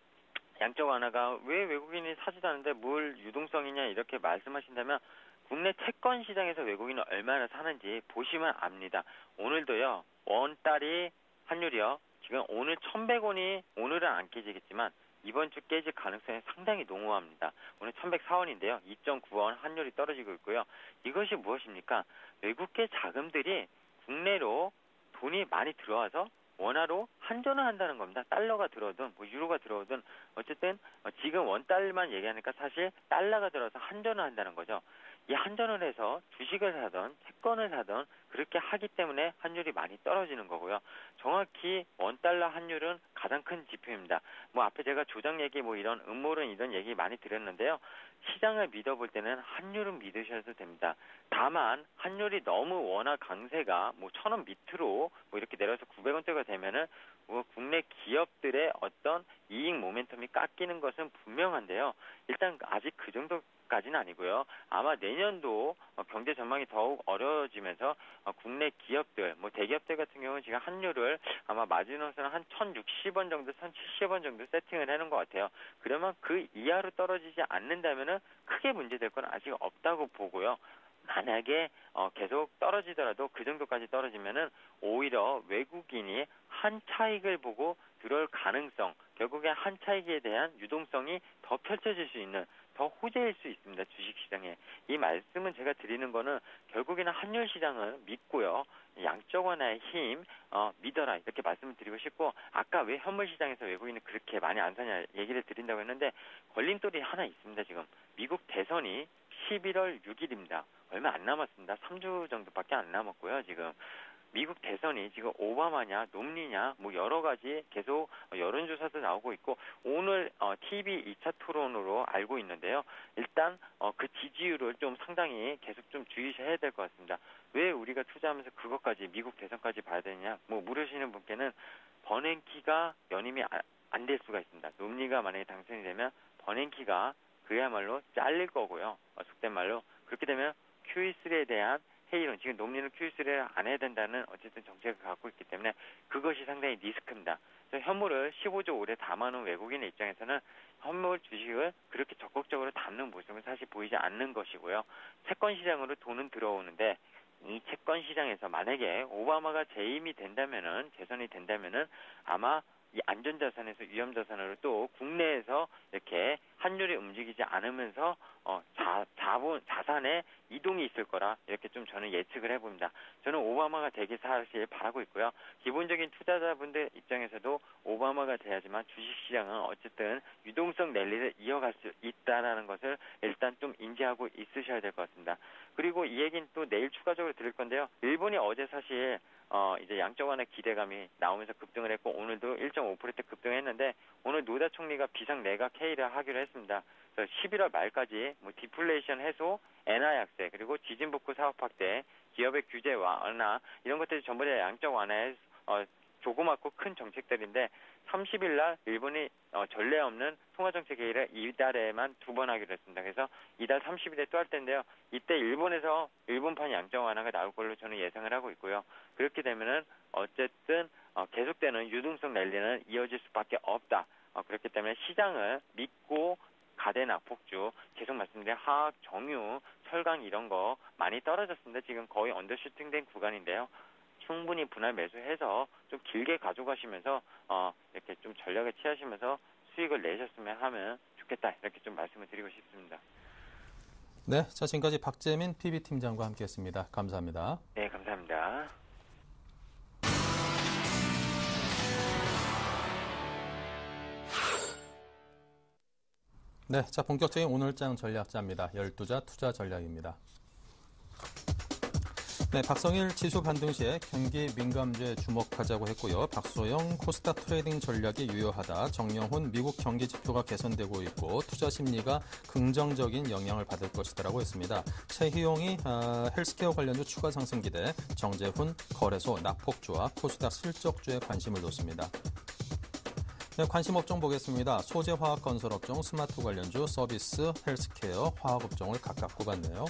양적 완화가 왜 외국인이 사지도 않는데 뭘 유동성이냐 이렇게 말씀하신다면 국내 채권 시장에서 외국인은 얼마나 사는지 보시면 압니다. 오늘도요. 원달이 환율이요. 지금 오늘 1,100원이 오늘은 안 깨지겠지만 이번 주 깨질 가능성이 상당히 농후합니다. 오늘 1,104원인데요. 2.9원 환율이 떨어지고 있고요. 이것이 무엇입니까? 외국계 자금들이 국내로 돈이 많이 들어와서 원화로 환전을 한다는 겁니다. 달러가 들어오든 뭐 유로가 들어오든 어쨌든 지금 원달러만 얘기하니까 사실 달러가 들어와서 환전을 한다는 거죠. 이 환전을 해서 주식을 사든 채권을 사든 그렇게 하기 때문에 환율이 많이 떨어지는 거고요. 정확히 원달러 환율은 가장 큰 지표입니다. 뭐 앞에 제가 조작 얘기 뭐 이런 음모론 이런 얘기 많이 드렸는데요. 시장을 믿어볼 때는 환율은 믿으셔도 됩니다. 다만 환율이 너무 원화 강세가 뭐 1,000원 밑으로 뭐 이렇게 내려서 900원대가 되면은 뭐 국내 기업들의 어떤 이익 모멘텀이 깎이는 것은 분명한데요. 일단 아직 그 정도까지는 아니고요. 아마 내년도 경제 전망이 더욱 어려워지면서 국내 기업들, 뭐 대기업들 같은 경우는 지금 환율을 아마 마지노선은 한 1,060원 정도, 1,070원 정도 세팅을 해놓은 것 같아요. 그러면 그 이하로 떨어지지 않는다면은 크게 문제될 건 아직 없다고 보고요. 만약에 계속 떨어지더라도 그 정도까지 떨어지면은 오히려 외국인이 한 차익을 보고 들어올 가능성, 결국에 한 차익에 대한 유동성이 더 펼쳐질 수 있는 더 호재일 수 있습니다. 주식시장에. 이 말씀은 제가 드리는 거는 결국에는 환율 시장을 믿고요. 양적 완화의 힘 믿어라 이렇게 말씀을 드리고 싶고 아까 왜 현물 시장에서 외국인이 그렇게 많이 안 사냐 얘기를 드린다고 했는데 걸림돌이 하나 있습니다. 지금 미국 대선이 11월 6일입니다. 얼마 안 남았습니다. 3주 정도밖에 안 남았고요. 지금 미국 대선이 지금 오바마냐 롬니냐 뭐 여러 가지 계속 여론조사도 나오고 있고 오늘 TV 2차 토론으로 알고 있는데요. 일단 그 지지율을 좀 상당히 계속 좀 주의해야 될 것 같습니다. 왜 우리가 투자하면서 그것까지 미국 대선까지 봐야 되느냐 뭐 물으시는 분께는 버냉키가 연임이 안 될 수가 있습니다. 롬니가 만약에 당선이 되면 버냉키가 그야말로 잘릴 거고요. 속된 말로 그렇게 되면 QE3에 대한 회의론, 지금 롬니는 QE3를 안 해야 된다는 어쨌든 정책을 갖고 있기 때문에 그것이 상당히 리스크입니다. 그래서 현물을 15조 오래 담아놓은 외국인의 입장에서는 현물 주식을 그렇게 적극적으로 담는 모습은 사실 보이지 않는 것이고요. 채권 시장으로 돈은 들어오는데 이 채권 시장에서 만약에 오바마가 재임이 된다면은 재선이 된다면은 아마 이 안전자산에서 위험자산으로 또 국내에서 이렇게 환율이 움직이지 않으면서 자산의 이동이 있을 거라 이렇게 좀 저는 예측을 해봅니다. 저는 오바마가 되길 사실 바라고 있고요. 기본적인 투자자분들 입장에서도 오바마가 돼야지만 주식시장은 어쨌든 유동성 랠리를 이어갈 수 있다라는 것을 일단 좀 인지하고 있으셔야 될 것 같습니다. 그리고 이 얘기는 또 내일 추가적으로 드릴 건데요. 일본이 어제 사실 이제 양적 완화 기대감이 나오면서 급등을 했고 오늘도 1.5% 급등했는데 오늘 노다 총리가 비상 내각 회의를 하기로 했습니다. 그래서 11월 말까지 뭐 디플레이션 해소, 엔화 약세, 그리고 지진복구 사업 확대, 기업의 규제 완화 이런 것들이 전부 다 양적 완화의 조그맣고 큰 정책들인데 30일 날 일본이 전례 없는 통화정책 회의를 이달에만 2번 하기로 했습니다. 그래서 이달 30일에 또 할 텐데요. 이때 일본에서 일본판 양적 완화가 나올 걸로 저는 예상을 하고 있고요. 그렇게 되면은 어쨌든 계속되는 유동성 랠리는 이어질 수밖에 없다. 그렇기 때문에 시장을 믿고 가대 낙폭주, 계속 말씀드린 화학, 정유, 철강 이런 거 많이 떨어졌습니다. 지금 거의 언더슈팅된 구간인데요. 충분히 분할 매수해서 좀 길게 가져가시면서 이렇게 좀 전략을 취하시면서 수익을 내셨으면 하면 좋겠다. 이렇게 좀 말씀을 드리고 싶습니다. 네, 자 지금까지 박재민 PB팀장과 함께했습니다. 감사합니다. 네, 감사합니다. 네, 자 본격적인 오늘장 전략자입니다. 12자 투자 전략입니다. 네, 박성일 지수 반등 시에 경기 민감주에 주목하자고 했고요. 박소영 코스닥 트레이딩 전략이 유효하다. 정영훈 미국 경기 지표가 개선되고 있고 투자 심리가 긍정적인 영향을 받을 것이다라고 했습니다. 최희용이 헬스케어 관련주 추가 상승 기대, 정재훈 거래소 낙폭주와 코스닥 실적주에 관심을 뒀습니다. 네, 관심 업종 보겠습니다. 소재 화학 건설 업종, 스마트 관련주, 서비스, 헬스케어, 화학 업종을 각각 꼽았네요.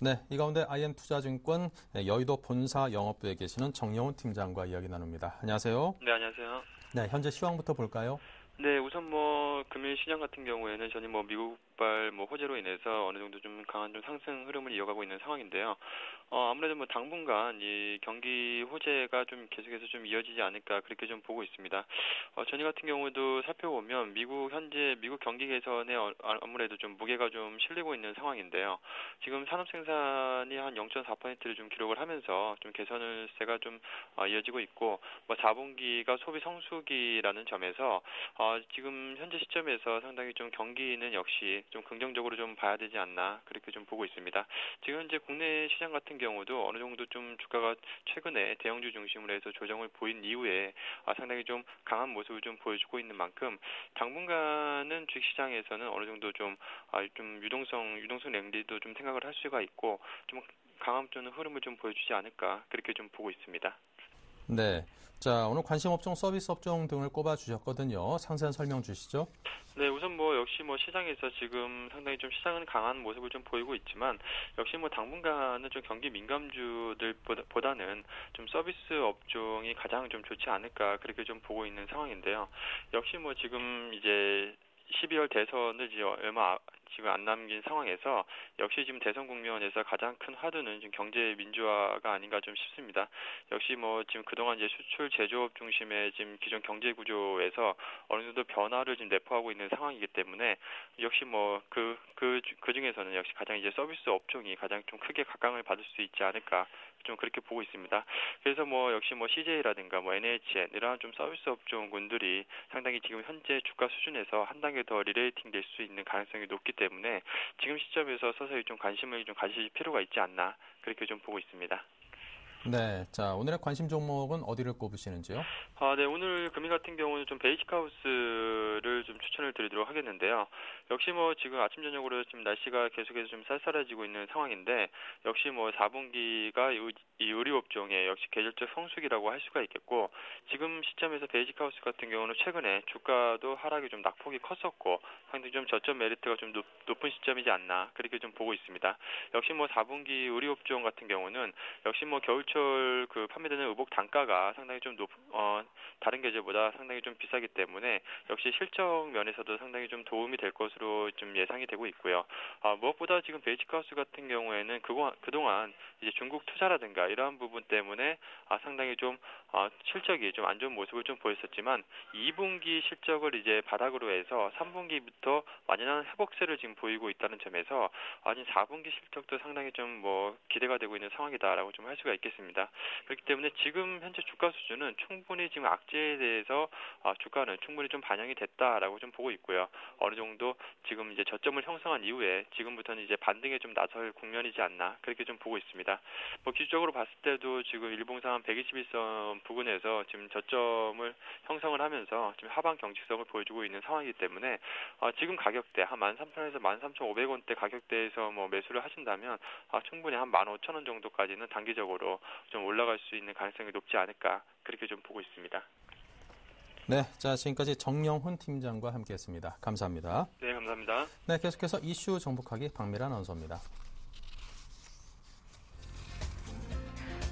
네, 이 가운데 IM투자증권 여의도 본사 영업부에 계시는 정영훈 팀장과 이야기 나눕니다. 안녕하세요. 네, 안녕하세요. 네, 현재 시황부터 볼까요? 네, 우선 금일 시장 같은 경우에는 전이 미국발 호재로 인해서 어느 정도 좀 강한 상승 흐름을 이어가고 있는 상황인데요. 아무래도 당분간 이 경기 호재가 좀 계속해서 좀 이어지지 않을까 그렇게 좀 보고 있습니다. 전일 같은 경우도 살펴보면 현재 미국 경기 개선에 아무래도 좀 무게가 좀 실리고 있는 상황인데요. 지금 산업 생산이 한 0.4%를 좀 기록을 하면서 좀 개선세가 좀 이어지고 있고 4분기가 소비 성수기라는 점에서 지금 현재 시점에서 상당히 좀 경기는 역시 좀 긍정적으로 좀 봐야 되지 않나 그렇게 좀 보고 있습니다. 지금 현재 국내 시장 같은 경우도 어느 정도 좀 주가가 최근에 대형주 중심으로 해서 조정을 보인 이후에 상당히 좀 강한 모습을 좀 보여주고 있는 만큼 당분간은 주식시장에서는 어느 정도 좀 유동성 랠리도 좀 생각을 할 수가 있고 좀 강한 흐름을 좀 보여주지 않을까 그렇게 좀 보고 있습니다. 네. 자, 오늘 관심 업종, 서비스 업종 등을 꼽아주셨거든요. 상세한 설명 주시죠. 네, 우선 역시 시장에서 지금 상당히 좀 시장은 강한 모습을 좀 보이고 있지만 역시 당분간은 좀 경기 민감주들보다는 좀 서비스 업종이 가장 좀 좋지 않을까 그렇게 좀 보고 있는 상황인데요. 역시 지금 이제 12월 대선을 얼마 지금 안 남긴 상황에서 역시 지금 대선 국면에서 가장 큰 화두는 지금 경제 민주화가 아닌가 좀 싶습니다. 역시 지금 그동안 이제 수출 제조업 중심의 지금 기존 경제 구조에서 어느 정도 변화를 지금 내포하고 있는 상황이기 때문에 역시 그 중에서는 역시 가장 이제 서비스 업종이 가장 좀 크게 각광을 받을 수 있지 않을까 좀 그렇게 보고 있습니다. 그래서 역시 CJ라든가 NHN 이러한 좀 서비스 업종군들이 상당히 지금 현재 주가 수준에서 한 단계 더 리레이팅 될 수 있는 가능성이 높기 때문에 지금 시점에서 서서히 좀 관심을 좀 가지실 필요가 있지 않나 그렇게 좀 보고 있습니다. 네, 자 오늘의 관심 종목은 어디를 꼽으시는지요? 네, 오늘 금일 같은 경우는 좀 베이직하우스를 좀 추천을 드리도록 하겠는데요. 역시 지금 아침 저녁으로 지금 날씨가 계속해서 좀 쌀쌀해지고 있는 상황인데 역시 4분기가 이 의류업종의 역시 계절적 성수기라고 할 수가 있겠고 지금 시점에서 베이직하우스 같은 경우는 최근에 주가도 하락이 좀 낙폭이 컸었고 상당히 좀 저점 메리트가 좀 높은 시점이지 않나 그렇게 좀 보고 있습니다. 역시 4분기 의류업종 같은 경우는 역시 겨울철 판매되는 의복 단가가 상당히 좀 다른 계절보다 상당히 좀 비싸기 때문에 역시 실적 면에서도 상당히 좀 도움이 될 것으로 좀 예상이 되고 있고요. 무엇보다 지금 베이직하우스 같은 경우에는 그동안 이제 중국 투자라든가 이러한 부분 때문에 상당히 좀 실적이 좀 안 좋은 모습을 좀 보였었지만 2분기 실적을 이제 바닥으로 해서 3분기부터 완연한 회복세를 지금 보이고 있다는 점에서 아직 4분기 실적도 상당히 좀 기대가 되고 있는 상황이다라고 좀 할 수가 있겠습니다. 그렇기 때문에 지금 현재 주가 수준은 충분히 지금 악재에 대해서 주가는 충분히 좀 반영이 됐다라고 좀 보고 있고요. 어느 정도 지금 이제 저점을 형성한 이후에 지금부터는 이제 반등에 좀 나설 국면이지 않나 그렇게 좀 보고 있습니다. 기술적으로 봤을 때도 지금 일봉상 121선 부근에서 지금 저점을 형성을 하면서 지금 하방 경직성을 보여주고 있는 상황이기 때문에 지금 가격대 한 13,000원에서 13,500원대 가격대에서 매수를 하신다면 충분히 한 15,000원 정도까지는 단기적으로 좀 올라갈 수 있는 가능성이 높지 않을까 그렇게 좀 보고 있습니다. 네, 자 지금까지 정영훈 팀장과 함께했습니다. 감사합니다. 네, 감사합니다. 네, 계속해서 이슈 정복하기 박미란 아나운서입니다.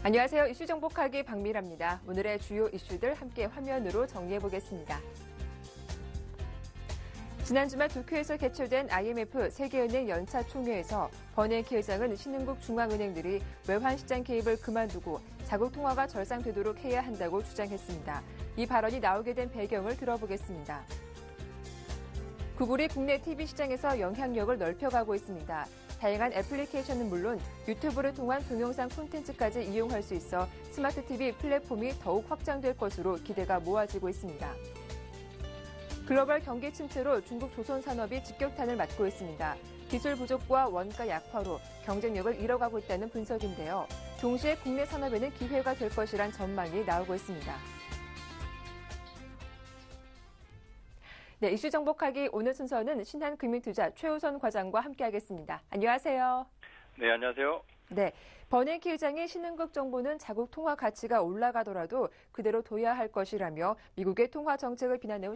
안녕하세요. 이슈 정복하기 박미라입니다. 오늘의 주요 이슈들 함께 화면으로 정리해 보겠습니다. 지난 주말 도쿄에서 개최된 IMF 세계은행 연차 총회에서 버냉키 의장은 신흥국 중앙은행들이 외환시장 개입을 그만두고 자국 통화가 절상되도록 해야 한다고 주장했습니다. 이 발언이 나오게 된 배경을 들어보겠습니다. 구글이 국내 TV 시장에서 영향력을 넓혀가고 있습니다. 다양한 애플리케이션은 물론 유튜브를 통한 동영상 콘텐츠까지 이용할 수 있어 스마트 TV 플랫폼이 더욱 확장될 것으로 기대가 모아지고 있습니다. 글로벌 경기 침체로 중국 조선산업이 직격탄을 맞고 있습니다. 기술 부족과 원가 약화로 경쟁력을 잃어가고 있다는 분석인데요. 동시에 국내 산업에는 기회가 될 것이란 전망이 나오고 있습니다. 네, 이슈 정복하기 오늘 순서는 신한금융투자 최우선 과장과 함께하겠습니다. 안녕하세요. 네, 안녕하세요. 네, 버냉키 의장이 신흥국 정부는 자국 통화 가치가 올라가더라도 그대로 둬야 할 것이라며 미국의 통화 정책을 비난해온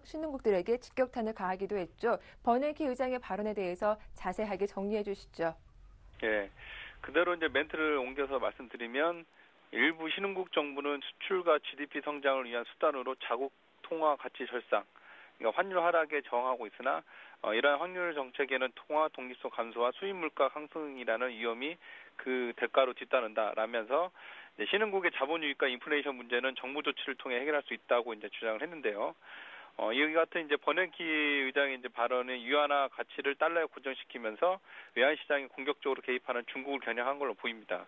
신흥국들에게 직격탄을 가하기도 했죠. 버냉키 의장의 발언에 대해서 자세하게 정리해 주시죠. 예, 그대로 이제 멘트를 옮겨서 말씀드리면 일부 신흥국 정부는 수출과 GDP 성장을 위한 수단으로 자국 통화 가치 절상, 그러니까 환율 하락에 저항하고 있으나 이러한 환율 정책에는 통화 독립성 감소와 수입 물가 상승이라는 위험이 그 대가로 뒤따른다라면서 신흥국의 자본 유입과 인플레이션 문제는 정부 조치를 통해 해결할 수 있다고 이제 주장을 했는데요. 이 같은 이제 버냉키 의장의 이제 발언은 위안화 가치를 달러에 고정시키면서 외환 시장에 공격적으로 개입하는 중국을 겨냥한 걸로 보입니다.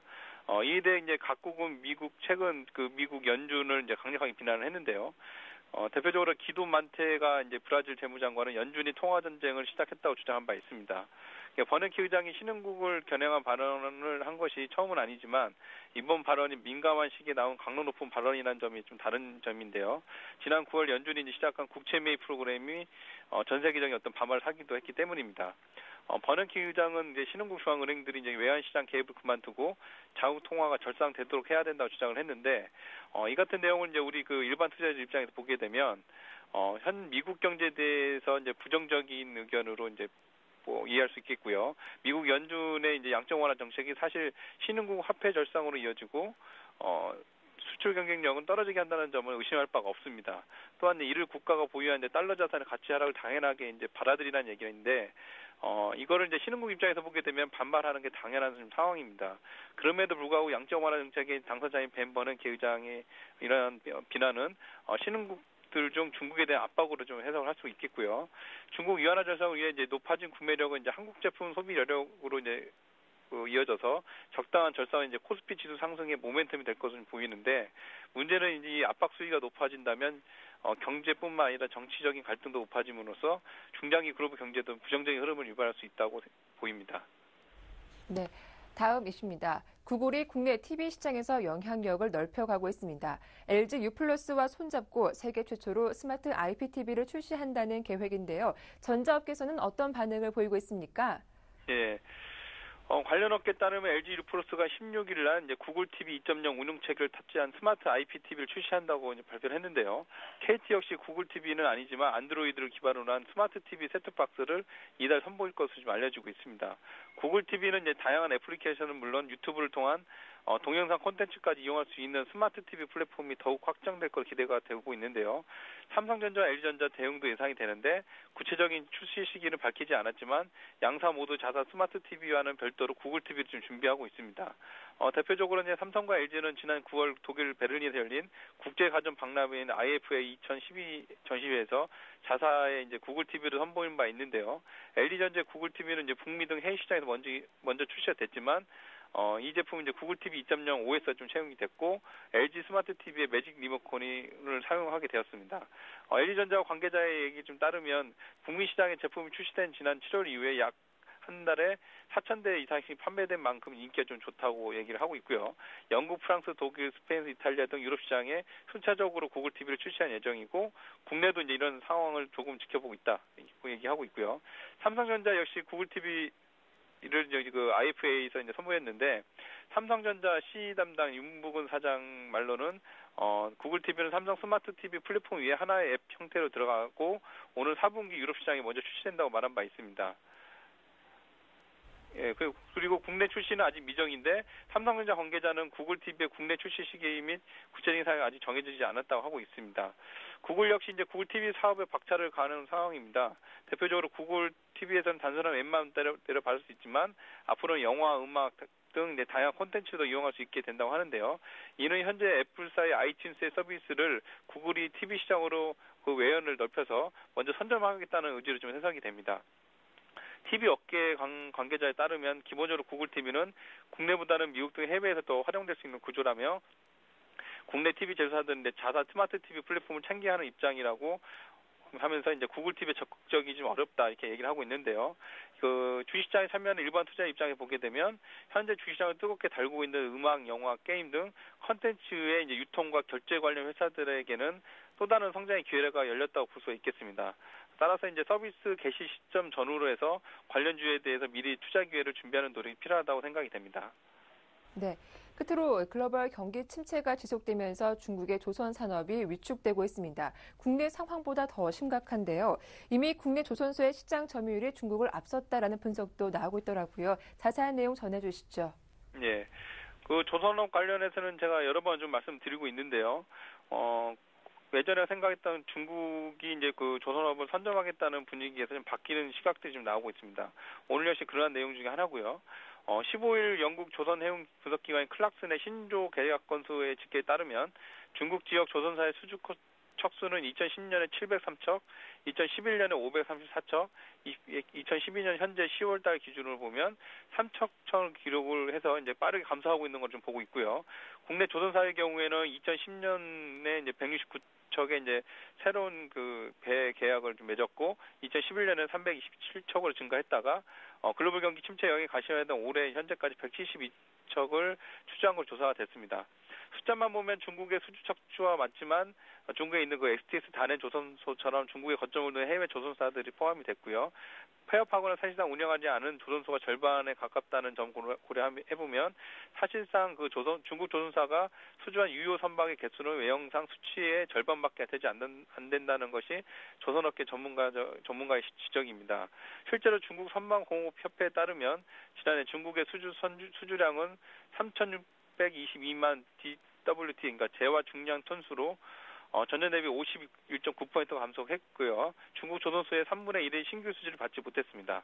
이에 대해 이제 각국은 최근 미국 연준을 이제 강력하게 비난을 했는데요. 대표적으로 기돈 만테가 이제 브라질 재무장관은 연준이 통화 전쟁을 시작했다고 주장한 바 있습니다. 버냉키 의장이 신흥국을 겨냥한 발언을 한 것이 처음은 아니지만 이번 발언이 민감한 시기에 나온 강도 높은 발언이라는 점이 좀 다른 점인데요. 지난 9월 연준이 이제 시작한 국채 매입 프로그램이 전 세계적인 어떤 반발을 사기도 했기 때문입니다. 버냉키 의장은 이제 신흥국 중앙은행들이 이제 외환시장 개입을 그만두고 자국 통화가 절상되도록 해야 된다고 주장을 했는데, 이 같은 내용을 이제 우리 일반 투자자 입장에서 보게 되면, 현 미국 경제에 대해서 이제 부정적인 의견으로 이제 이해할 수 있겠고요. 미국 연준의 이제 양적 완화 정책이 사실 신흥국 화폐 절상으로 이어지고, 수출 경쟁력은 떨어지게 한다는 점은 의심할 바가 없습니다. 또한 이를 국가가 보유한 달러 자산의 가치 하락을 당연하게 이제 받아들이라는 얘기인데, 이거를 이제 신흥국 입장에서 보게 되면 반발하는 게 당연한 상황입니다. 그럼에도 불구하고 양적 완화 정책의 당사자인 벤 버냉키 의장의 이러한 비난은 신흥국들 중 중국에 대한 압박으로 좀 해석을 할 수 있겠고요. 중국 위안화 절상을 위해 이제 높아진 구매력은 이제 한국 제품 소비 여력으로 이제 이어져서 적당한 절상은 이제 코스피 지수 상승의 모멘텀이 될 것으로 보이는데, 문제는 이제 이 압박 수위가 높아진다면 경제뿐만 아니라 정치적인 갈등도 높아짐으로써 중장기 글로벌 경제도 부정적인 흐름을 유발할 수 있다고 보입니다. 네, 다음 이슈입니다. 구글이 국내 TV 시장에서 영향력을 넓혀가고 있습니다. LG U+와 손잡고 세계 최초로 스마트 IPTV를 출시한다는 계획인데요. 전자업계에서는 어떤 반응을 보이고 있습니까? 예. 관련 업계에 따르면 LG U+가 16일 날 이제 구글 TV 2.0 운영체계를 탑재한 스마트 IPTV를 출시한다고 이제 발표를 했는데요. KT 역시 구글 TV는 아니지만 안드로이드를 기반으로 한 스마트 TV 셋톱박스를 이달 선보일 것으로 지금 알려지고 있습니다. 구글 TV는 이제 다양한 애플리케이션은 물론 유튜브를 통한 동영상 콘텐츠까지 이용할 수 있는 스마트 TV 플랫폼이 더욱 확장될 것 기대가 되고 있는데요. 삼성전자, LG전자 대응도 예상이 되는데 구체적인 출시 시기는 밝히지 않았지만 양사 모두 자사 스마트 TV와는 별도로 구글 TV를 좀 준비하고 있습니다. 대표적으로 이제 삼성과 LG는 지난 9월 독일 베를린에서 열린 국제가전 박람회인 IFA 2012 전시회에서 자사의 이제 구글 TV를 선보인 바 있는데요. LG전자 구글 TV는 이제 북미 등 해외 시장에서 먼저 출시가 됐지만 이 제품은 이제 구글 TV 2.0 OS가 좀 채용이 됐고 LG 스마트 TV의 매직 리모컨을 사용하게 되었습니다. LG전자 관계자의 얘기 좀 따르면 북미 시장에 제품이 출시된 지난 7월 이후에 약 한 달에 4,000대 이상씩 판매된 만큼 인기가 좀 좋다고 얘기를 하고 있고요. 영국, 프랑스, 독일, 스페인, 이탈리아 등 유럽 시장에 순차적으로 구글 TV를 출시할 예정이고 국내도 이제 이런 상황을 조금 지켜보고 있다 얘기하고 있고요. 삼성전자 역시 구글 TV 이를 IFA에서 이제 선보였는데 삼성전자 C 담당 윤부근 사장 말로는 구글 TV는 삼성 스마트 TV 플랫폼 위에 하나의 앱 형태로 들어가고 오늘 4분기 유럽 시장에 먼저 출시된다고 말한 바 있습니다. 예, 그리고 국내 출시는 아직 미정인데 삼성전자 관계자는 구글 TV의 국내 출시 시기 및 구체적인 사항이 아직 정해지지 않았다고 하고 있습니다. 구글 역시 이제 구글 TV 사업에 박차를 가하는 상황입니다. 대표적으로 구글 TV에서는 단순한 웹만 때려받을 수 있지만 앞으로는 영화, 음악 등 다양한 콘텐츠도 이용할 수 있게 된다고 하는데요. 이는 현재 애플사의 아이튠스의 서비스를 구글이 TV 시장으로 그 외연을 넓혀서 먼저 선점하겠다는 의지로 좀 해석이 됩니다. TV 업계 관계자에 따르면 기본적으로 구글 TV는 국내보다는 미국 등 해외에서 더 활용될 수 있는 구조라며 국내 TV 제조사들은 자사 스마트 TV 플랫폼을 창기하는 입장이라고 하면서 이제 구글 TV에 적극적이 좀 어렵다 이렇게 얘기를 하고 있는데요. 그 주식시장에 참여하는 일반 투자 입장에 보게 되면 현재 주식시장을 뜨겁게 달구고 있는 음악, 영화, 게임 등 컨텐츠의 이제 유통과 결제 관련 회사들에게는 또 다른 성장의 기회가 열렸다고 볼 수 있겠습니다. 따라서 이제 서비스 개시 시점 전후로 해서 관련주에 대해서 미리 투자 기회를 준비하는 노력이 필요하다고 생각이 됩니다. 네. 끝으로 글로벌 경기 침체가 지속되면서 중국의 조선 산업이 위축되고 있습니다. 국내 상황보다 더 심각한데요. 이미 국내 조선소의 시장 점유율이 중국을 앞섰다라는 분석도 나오고 있더라고요. 자세한 내용 전해주시죠. 예, 그 조선업 관련해서는 제가 여러 번 좀 말씀드리고 있는데요. 예전에 생각했던 중국이 이제 그 조선업을 선점하겠다는 분위기에서 좀 바뀌는 시각들이 좀 나오고 있습니다. 오늘 역시 그러한 내용 중에 하나고요. 15일 영국 조선해운 분석기관인 클락슨의 신조 계약 건수의 집계에 따르면 중국 지역 조선사의 수주 척수는 2010년에 703척, 2011년에 534척, 2012년 현재 10월달 기준으로 보면 3척 기록을 해서 이제 빠르게 감소하고 있는 걸 좀 보고 있고요. 국내 조선사의 경우에는 2010년에 이제 169척의 이제 새로운 그 배 계약을 좀 맺었고, 2011년에 327척으로 증가했다가 글로벌 경기 침체 영향이 가시화했던 올해 현재까지 172척을 추주한 걸 조사가 됐습니다. 숫자만 보면 중국의 수주 척추와 맞지만 중국에 있는 그 STS 단해 조선소처럼 중국에 거점을 둔 해외 조선사들이 포함이 됐고요. 폐업하거나 사실상 운영하지 않은 조선소가 절반에 가깝다는 점 고려해보면 사실상 그 중국 조선사가 수주한 유효 선박의 개수는 외형상 수치의 절반밖에 되지 안 된다는 것이 조선업계 전문가의 지적입니다. 실제로 중국 선박공업협회에 따르면 지난해 중국의 수주량은 3,622만 DWT, 그러니까 재화 중량 톤수로 전년 대비 51.9%가 감소했고요. 중국 조선소의 3분의 1의 신규 수주를 받지 못했습니다.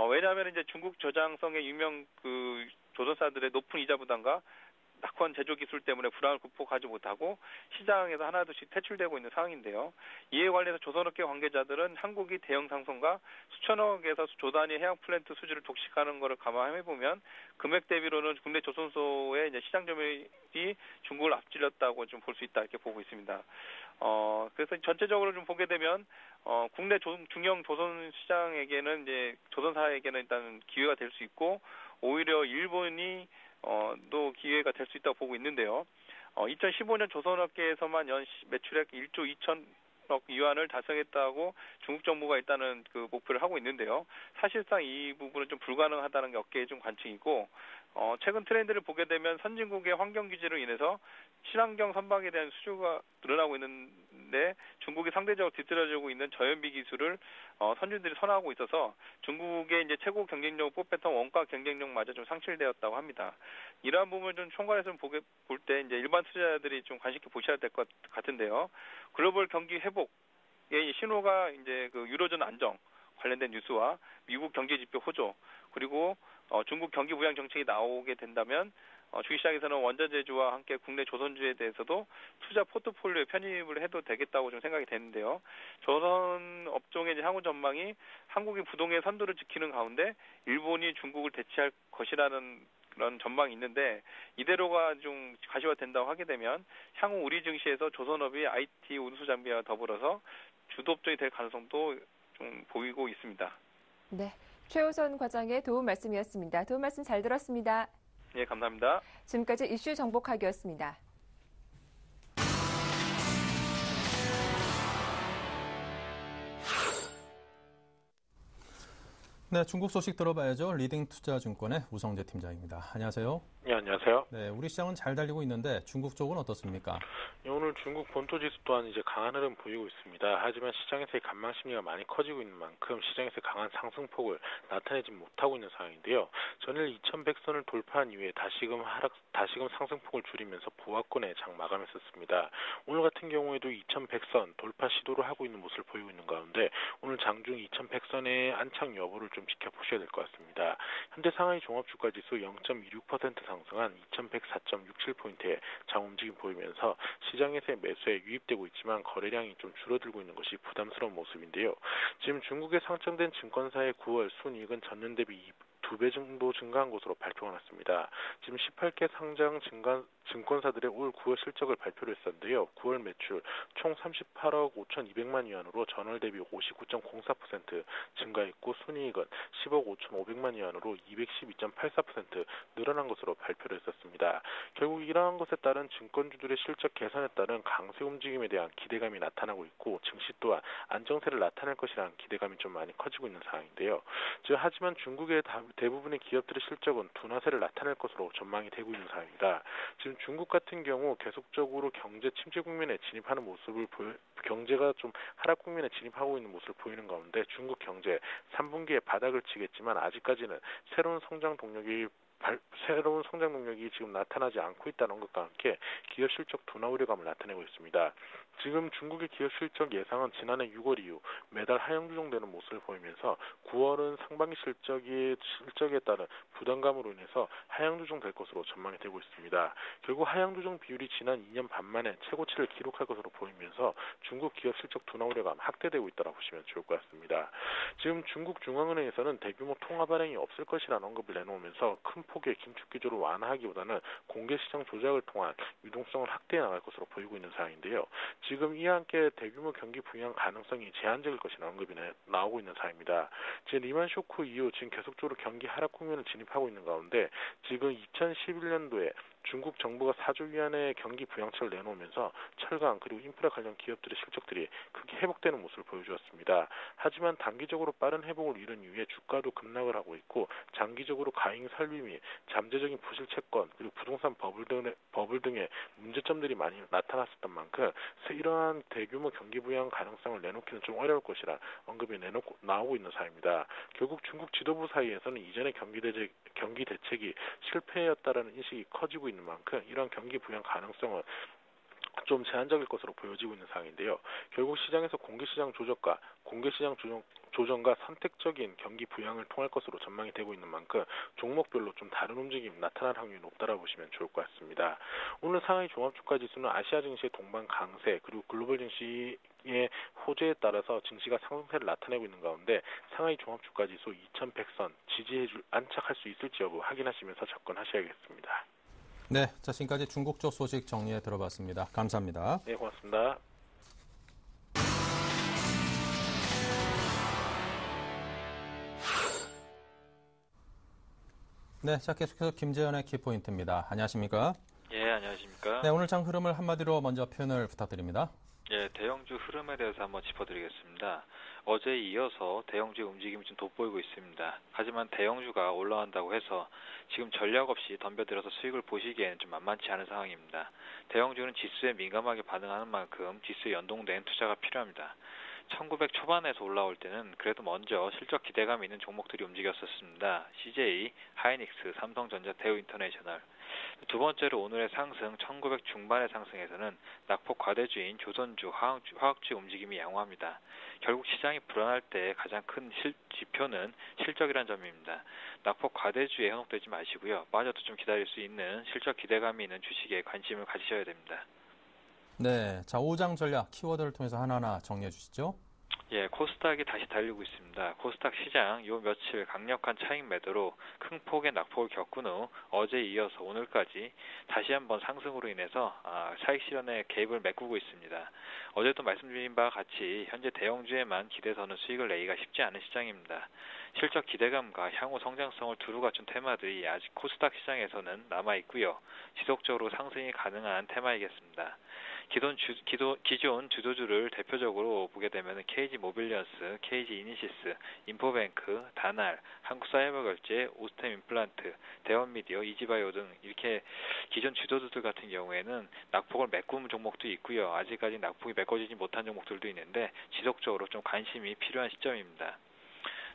왜냐하면 이제 중국 저장성의 유명 그 조선사들의 높은 이자 부담과 낙후한 제조 기술 때문에 불황을 극복하지 못하고 시장에서 하나둘씩 퇴출되고 있는 상황인데요. 이에 관련해서 조선업계 관계자들은 한국이 대형 상선과 수천억에서 조단위 해양 플랜트 수주를 독식하는 것을 감안해보면 금액 대비로는 국내 조선소의 이제 시장 점유율이 중국을 앞질렀다고 좀 볼 수 있다 이렇게 보고 있습니다. 그래서 전체적으로 좀 보게 되면 국내 중형 조선 시장에게는 이제 조선사에게는 일단 기회가 될 수 있고, 오히려 일본이 또 기회가 될 수 있다고 보고 있는데요. 2015년 조선업계에서만 연 매출액 1조 2천억 위안을 달성했다고 중국 정부가 일단은 그 목표를 하고 있는데요. 사실상 이 부분은 좀 불가능하다는 게 업계의 좀 관측이고, 최근 트렌드를 보게 되면 선진국의 환경 규제로 인해서 친환경 선박에 대한 수요가 늘어나고 있는데 중국이 상대적으로 뒤떨어지고 있는 저연비 기술을 선주들이 선호하고 있어서 중국의 이제 최고 경쟁력을 뽑혔던 원가 경쟁력마저 좀 상실되었다고 합니다. 이러한 부분을 좀 총괄해서 볼 때 이제 일반 투자자들이 좀 관심 있게 보셔야 될 것 같은데요. 글로벌 경기 회복의 신호가 이제 그 유로존 안정 관련된 뉴스와 미국 경제 지표 호조, 그리고 중국 경기 부양 정책이 나오게 된다면 주식시장에서는 원자재주와 함께 국내 조선주에 대해서도 투자 포트폴리오에 편입을 해도 되겠다고 좀 생각이 되는데요. 조선 업종의 향후 전망이 한국이 부동의 선두를 지키는 가운데 일본이 중국을 대체할 것이라는 그런 전망이 있는데, 이대로가 좀 가시화된다고 하게 되면 향후 우리 증시에서 조선업이 IT 운수 장비와 더불어서 주도업종이 될 가능성도 좀 보이고 있습니다. 네, 최우선 과장의 도움 말씀이었습니다. 도움 말씀 잘 들었습니다. 네, 감사합니다. 지금까지 이슈 정복하기였습니다. 네, 중국 소식 들어봐야죠. 리딩투자증권의 우성재 팀장입니다. 안녕하세요. 네, 안녕하세요. 네, 우리 시장은 잘 달리고 있는데 중국 쪽은 어떻습니까? 오늘 중국 본토 지수 또한 이제 강한 흐름 보이고 있습니다. 하지만 시장에서의 관망 심리가 많이 커지고 있는 만큼 시장에서 강한 상승폭을 나타내지 못하고 있는 상황인데요. 전일 2100선을 돌파한 이후에 다시금 상승폭을 줄이면서 보합권에 장 마감했었습니다. 오늘 같은 경우에도 2100선 돌파 시도를 하고 있는 모습을 보이고 있는 가운데 오늘 장중 2100선의 안착 여부를 좀 지켜보셔야 될 것 같습니다. 현재 상하이 종합주가지수 0.26% 상승한 2104.67포인트의 장 움직임 보이면서 시장에서의 매수에 유입되고 있지만 거래량이 좀 줄어들고 있는 것이 부담스러운 모습인데요. 지금 중국에 상장된 증권사의 9월 순이익은 전년 대비 2배 정도 증가한 것으로 발표가 났습니다. 지금 18개 상장 증권사들의 올 9월 실적을 발표를 했었는데요. 9월 매출 총 38억 5,200만 위안으로 전월 대비 59.04% 증가했고 순이익은 10억 5,500만 위안으로 212.84% 늘어난 것으로 발표를 했었습니다. 결국 이러한 것에 따른 증권주들의 실적 개선에 따른 강세 움직임에 대한 기대감이 나타나고 있고 증시 또한 안정세를 나타낼 것이라는 기대감이 좀 많이 커지고 있는 상황인데요. 하지만 중국의 대부분의 기업들의 실적은 둔화세를 나타낼 것으로 전망이 되고 있는 상황입니다. 지금 중국 같은 경우 계속적으로 경제 침체 국면에 진입하는 모습을 경제가 좀 하락 국면에 진입하고 있는 모습을 보이는 가운데 중국 경제 3분기에 바닥을 치겠지만 아직까지는 새로운 성장 동력이 지금 나타나지 않고 있다는 것과 함께 기업 실적 둔화 우려감을 나타내고 있습니다. 지금 중국의 기업 실적 예상은 지난해 6월 이후 매달 하향 조정되는 모습을 보이면서 9월은 상반기 실적에 따른 부담감으로 인해서 하향 조정될 것으로 전망이 되고 있습니다. 결국 하향 조정 비율이 지난 2년 반 만에 최고치를 기록할 것으로 보이면서 중국 기업 실적 둔화 우려감 확대되고 있다고 보시면 좋을 것 같습니다. 지금 중국 중앙은행에서는 대규모 통화 발행이 없을 것이라는 언급을 내놓으면서 큰 폭의 긴축 기조를 완화하기보다는 공개 시장 조작을 통한 유동성을 확대해 나갈 것으로 보이고 있는 상황인데요. 지금 이와 함께 대규모 경기 부양 가능성이 제한적일 것이라는 언급이 나오고 있는 상황입니다. 지금 리만 쇼크 이후 지금 계속적으로 경기 하락 국면을 진입하고 있는 가운데 지금 2011년도에 중국 정부가 4조 위안의 경기 부양책을 내놓으면서 철강 그리고 인프라 관련 기업들의 실적들이 크게 회복되는 모습을 보여주었습니다. 하지만 단기적으로 빠른 회복을 이룬 이후에 주가도 급락을 하고 있고 장기적으로 가잉 설비 및 잠재적인 부실 채권 그리고 부동산 버블 등의 문제점들이 많이 나타났었던 만큼 이러한 대규모 경기 부양 가능성을 내놓기는 좀 어려울 것이라 언급이 나오고 있는 사항입니다. 결국 중국 지도부 사이에서는 이전의 경기 대책이 실패였다라는 인식이 커지고 있는 만큼 이러한 경기 부양 가능성은 좀 제한적일 것으로 보여지고 있는 상황인데요. 결국 시장에서 공개시장 조정과 선택적인 경기 부양을 통할 것으로 전망이 되고 있는 만큼 종목별로 좀 다른 움직임이 나타날 확률이 높다라고 보시면 좋을 것 같습니다. 오늘 상하이 종합주가지수는 아시아 증시의 동반 강세 그리고 글로벌 증시의 호재에 따라서 증시가 상승세를 나타내고 있는 가운데 상하이 종합주가지수 2100선 안착할 수 있을지 여부 확인하시면서 접근하셔야겠습니다. 네, 자, 지금까지 중국 쪽 소식 정리해 들어봤습니다. 감사합니다. 네, 고맙습니다. 네, 자, 계속해서 김재현의 키포인트입니다. 안녕하십니까? 예, 안녕하십니까? 네, 오늘 장 흐름을 한마디로 먼저 표현을 부탁드립니다. 예, 대형주 흐름에 대해서 한번 짚어드리겠습니다. 어제에 이어서 대형주의 움직임이 좀 돋보이고 있습니다. 하지만 대형주가 올라간다고 해서 지금 전략 없이 덤벼들어서 수익을 보시기에는 좀 만만치 않은 상황입니다. 대형주는 지수에 민감하게 반응하는 만큼 지수에 연동된 투자가 필요합니다. 1900 초반에서 올라올 때는 그래도 먼저 실적 기대감이 있는 종목들이 움직였었습니다. CJ, 하이닉스, 삼성전자, 대우인터내셔널. 두 번째로 오늘의 상승 1900 중반의 상승에서는 낙폭 과대주인 조선주, 화학주 움직임이 양호합니다. 결국 시장이 불안할 때 가장 큰 지표는 실적이라는 점입니다. 낙폭 과대주에 현혹되지 마시고요. 빠져도 좀 기다릴 수 있는 실적 기대감이 있는 주식에 관심을 가지셔야 됩니다. 네, 자, 5장 전략 키워드를 통해서 하나하나 정리해 주시죠. 예, 코스닥이 다시 달리고 있습니다. 코스닥 시장 요 며칠 강력한 차익 매도로 큰 폭의 낙폭을 겪은 후 어제에 이어서 오늘까지 다시 한번 상승으로 인해서 차익 실현에 개입을 메꾸고 있습니다. 어제도 말씀드린 바와 같이 현재 대형주에만 기대서는 수익을 내기가 쉽지 않은 시장입니다. 실적 기대감과 향후 성장성을 두루 갖춘 테마들이 아직 코스닥 시장에서는 남아있고요. 지속적으로 상승이 가능한 테마이겠습니다. 기존 주도주를 대표적으로 보게 되면 KG 모빌리언스, KG 이니시스, 인포뱅크, 다날, 한국사이버결제, 오스템 임플란트, 대원미디어, 이지바이오 등 이렇게 기존 주도주들 같은 경우에는 낙폭을 메꾸는 종목도 있고요. 아직까지 낙폭이 메꿔지지 못한 종목들도 있는데 지속적으로 좀 관심이 필요한 시점입니다.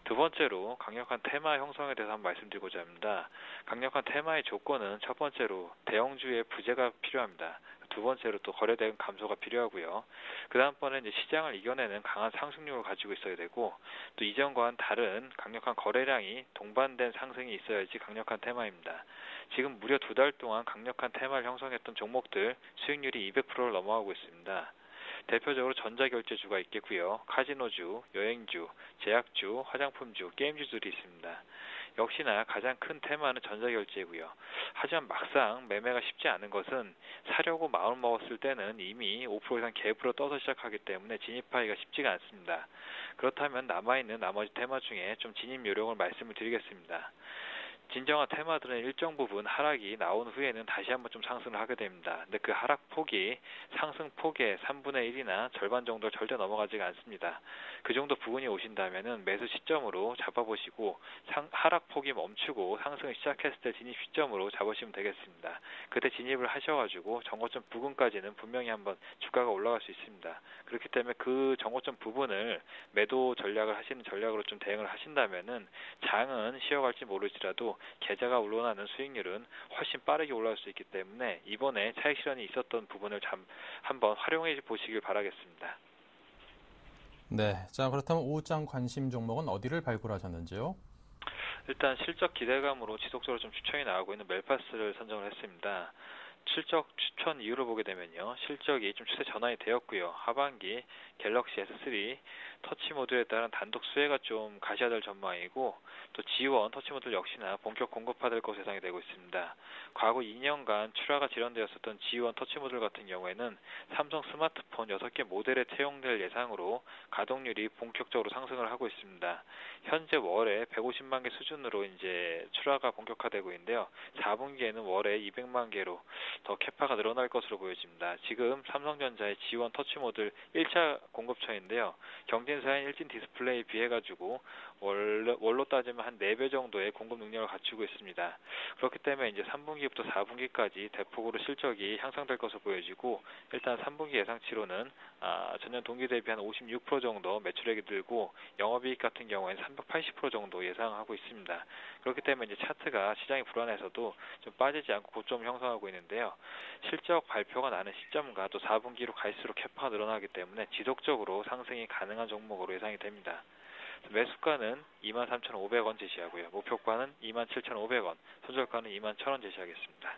두 번째로 강력한 테마 형성에 대해서 한번 말씀드리고자 합니다. 강력한 테마의 조건은 첫 번째로 대형주의 부재가 필요합니다. 두 번째로 또 거래대금 감소가 필요하고요. 그 다음번에 이제 시장을 이겨내는 강한 상승률을 가지고 있어야 되고 또 이전과는 다른 강력한 거래량이 동반된 상승이 있어야지 강력한 테마입니다. 지금 무려 2달 동안 강력한 테마를 형성했던 종목들 수익률이 200%를 넘어가고 있습니다. 대표적으로 전자결제주가 있겠고요. 카지노주, 여행주, 제약주, 화장품주, 게임주들이 있습니다. 역시나 가장 큰 테마는 전자결제고요. 하지만 막상 매매가 쉽지 않은 것은 사려고 마음을 먹었을 때는 이미 5% 이상 갭으로 떠서 시작하기 때문에 진입하기가 쉽지가 않습니다. 그렇다면 남아있는 나머지 테마 중에 좀 진입 요령을 말씀을 드리겠습니다. 진정한 테마들은 일정 부분 하락이 나온 후에는 다시 한번 좀 상승을 하게 됩니다. 근데 그 하락폭이 상승폭의 3분의 1이나 절반 정도를 절대 넘어가지가 않습니다. 그 정도 부분이 오신다면은 매수 시점으로 잡아보시고 하락폭이 멈추고 상승을 시작했을 때 진입 시점으로 잡으시면 되겠습니다. 그때 진입을 하셔가지고 정고점 부근까지는 분명히 한번 주가가 올라갈 수 있습니다. 그렇기 때문에 그 정고점 부분을 매도 전략을 하시는 전략으로 좀 대응을 하신다면은 장은 쉬어갈지 모르지라도 계좌가 올라가는 수익률은 훨씬 빠르게 올라갈 수 있기 때문에 이번에 차익 실현이 있었던 부분을 한번 활용해 보시길 바라겠습니다. 네, 자 그렇다면 오후장 관심 종목은 어디를 발굴하셨는지요? 일단 실적 기대감으로 지속적으로 좀 추천이 나오고 있는 멜파스를 선정을 했습니다. 실적 추천 이유를 보게 되면요. 실적이 좀 추세 전환이 되었고요. 하반기 갤럭시 S3 터치 모듈에 따른 단독 수혜가 좀 가시화될 전망이고 또 G1 터치 모듈 역시나 본격 공급화될 것으로 예상이 되고 있습니다. 과거 2년간 출하가 지연되었었던 G1 터치 모듈 같은 경우에는 삼성 스마트폰 6개 모델에 채용될 예상으로 가동률이 본격적으로 상승을 하고 있습니다. 현재 월에 150만 개 수준으로 이제 출하가 본격화되고 있는데요. 4분기에는 월에 200만 개로 더 캐파가 늘어날 것으로 보여집니다. 지금 삼성전자의 G1 터치 모듈 1차 공급처인데요. 경쟁사인 일진 디스플레이에 비해가지고 월로 따지면 한 4배 정도의 공급 능력을 갖추고 있습니다. 그렇기 때문에 이제 3분기부터 4분기까지 대폭으로 실적이 향상될 것으로 보여지고 일단 3분기 예상치로는 전년 동기 대비 한 56% 정도 매출액이 늘고 영업이익 같은 경우에는 380% 정도 예상하고 있습니다. 그렇기 때문에 이제 차트가 시장이 불안해서도 좀 빠지지 않고 고점을 형성하고 있는데요. 실적 발표가 나는 시점과 또 4분기로 갈수록 캐파가 늘어나기 때문에 지속적으로 상승이 가능한 종목으로 예상이 됩니다. 매수가는 23,500원 제시하고요. 목표가는 27,500원, 손절가는 21,000원 제시하겠습니다.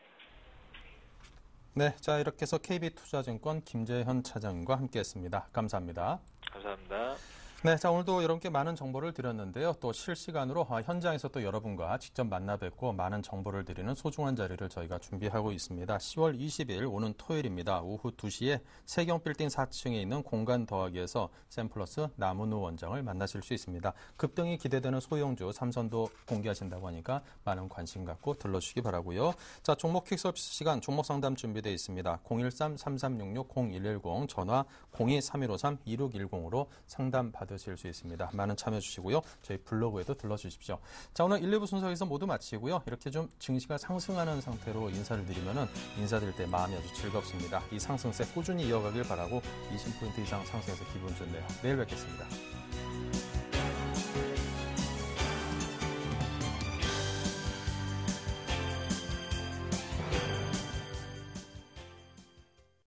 네, 자 이렇게 해서 KB투자증권 김재현 차장과 함께했습니다. 감사합니다. 감사합니다. 네, 자 오늘도 여러분께 많은 정보를 드렸는데요. 또 실시간으로 현장에서 또 여러분과 직접 만나 뵙고 많은 정보를 드리는 소중한 자리를 저희가 준비하고 있습니다. 10월 20일 오는 토요일입니다. 오후 2시에 세경빌딩 4층에 있는 공간 더하기에서 샘플러스 남은우 원장을 만나실 수 있습니다. 급등이 기대되는 소형주 삼선도 공개하신다고 하니까 많은 관심 갖고 들러주시기 바라고요. 자, 종목 퀵서비스 시간 종목 상담 준비되어 있습니다. 013-3366-0110 전화 02-3153-2610으로 상담 받으실 수 있습니다. 많은 참여해 주시고요. 저희 블로그에도 들러주십시오. 자, 오늘 1, 2부 순서에서 모두 마치고요. 이렇게 좀 증시가 상승하는 상태로 인사를 드리면은 인사드릴 때 마음이 아주 즐겁습니다. 이 상승세 꾸준히 이어가길 바라고 20포인트 이상 상승해서 기분 좋네요. 내일 뵙겠습니다.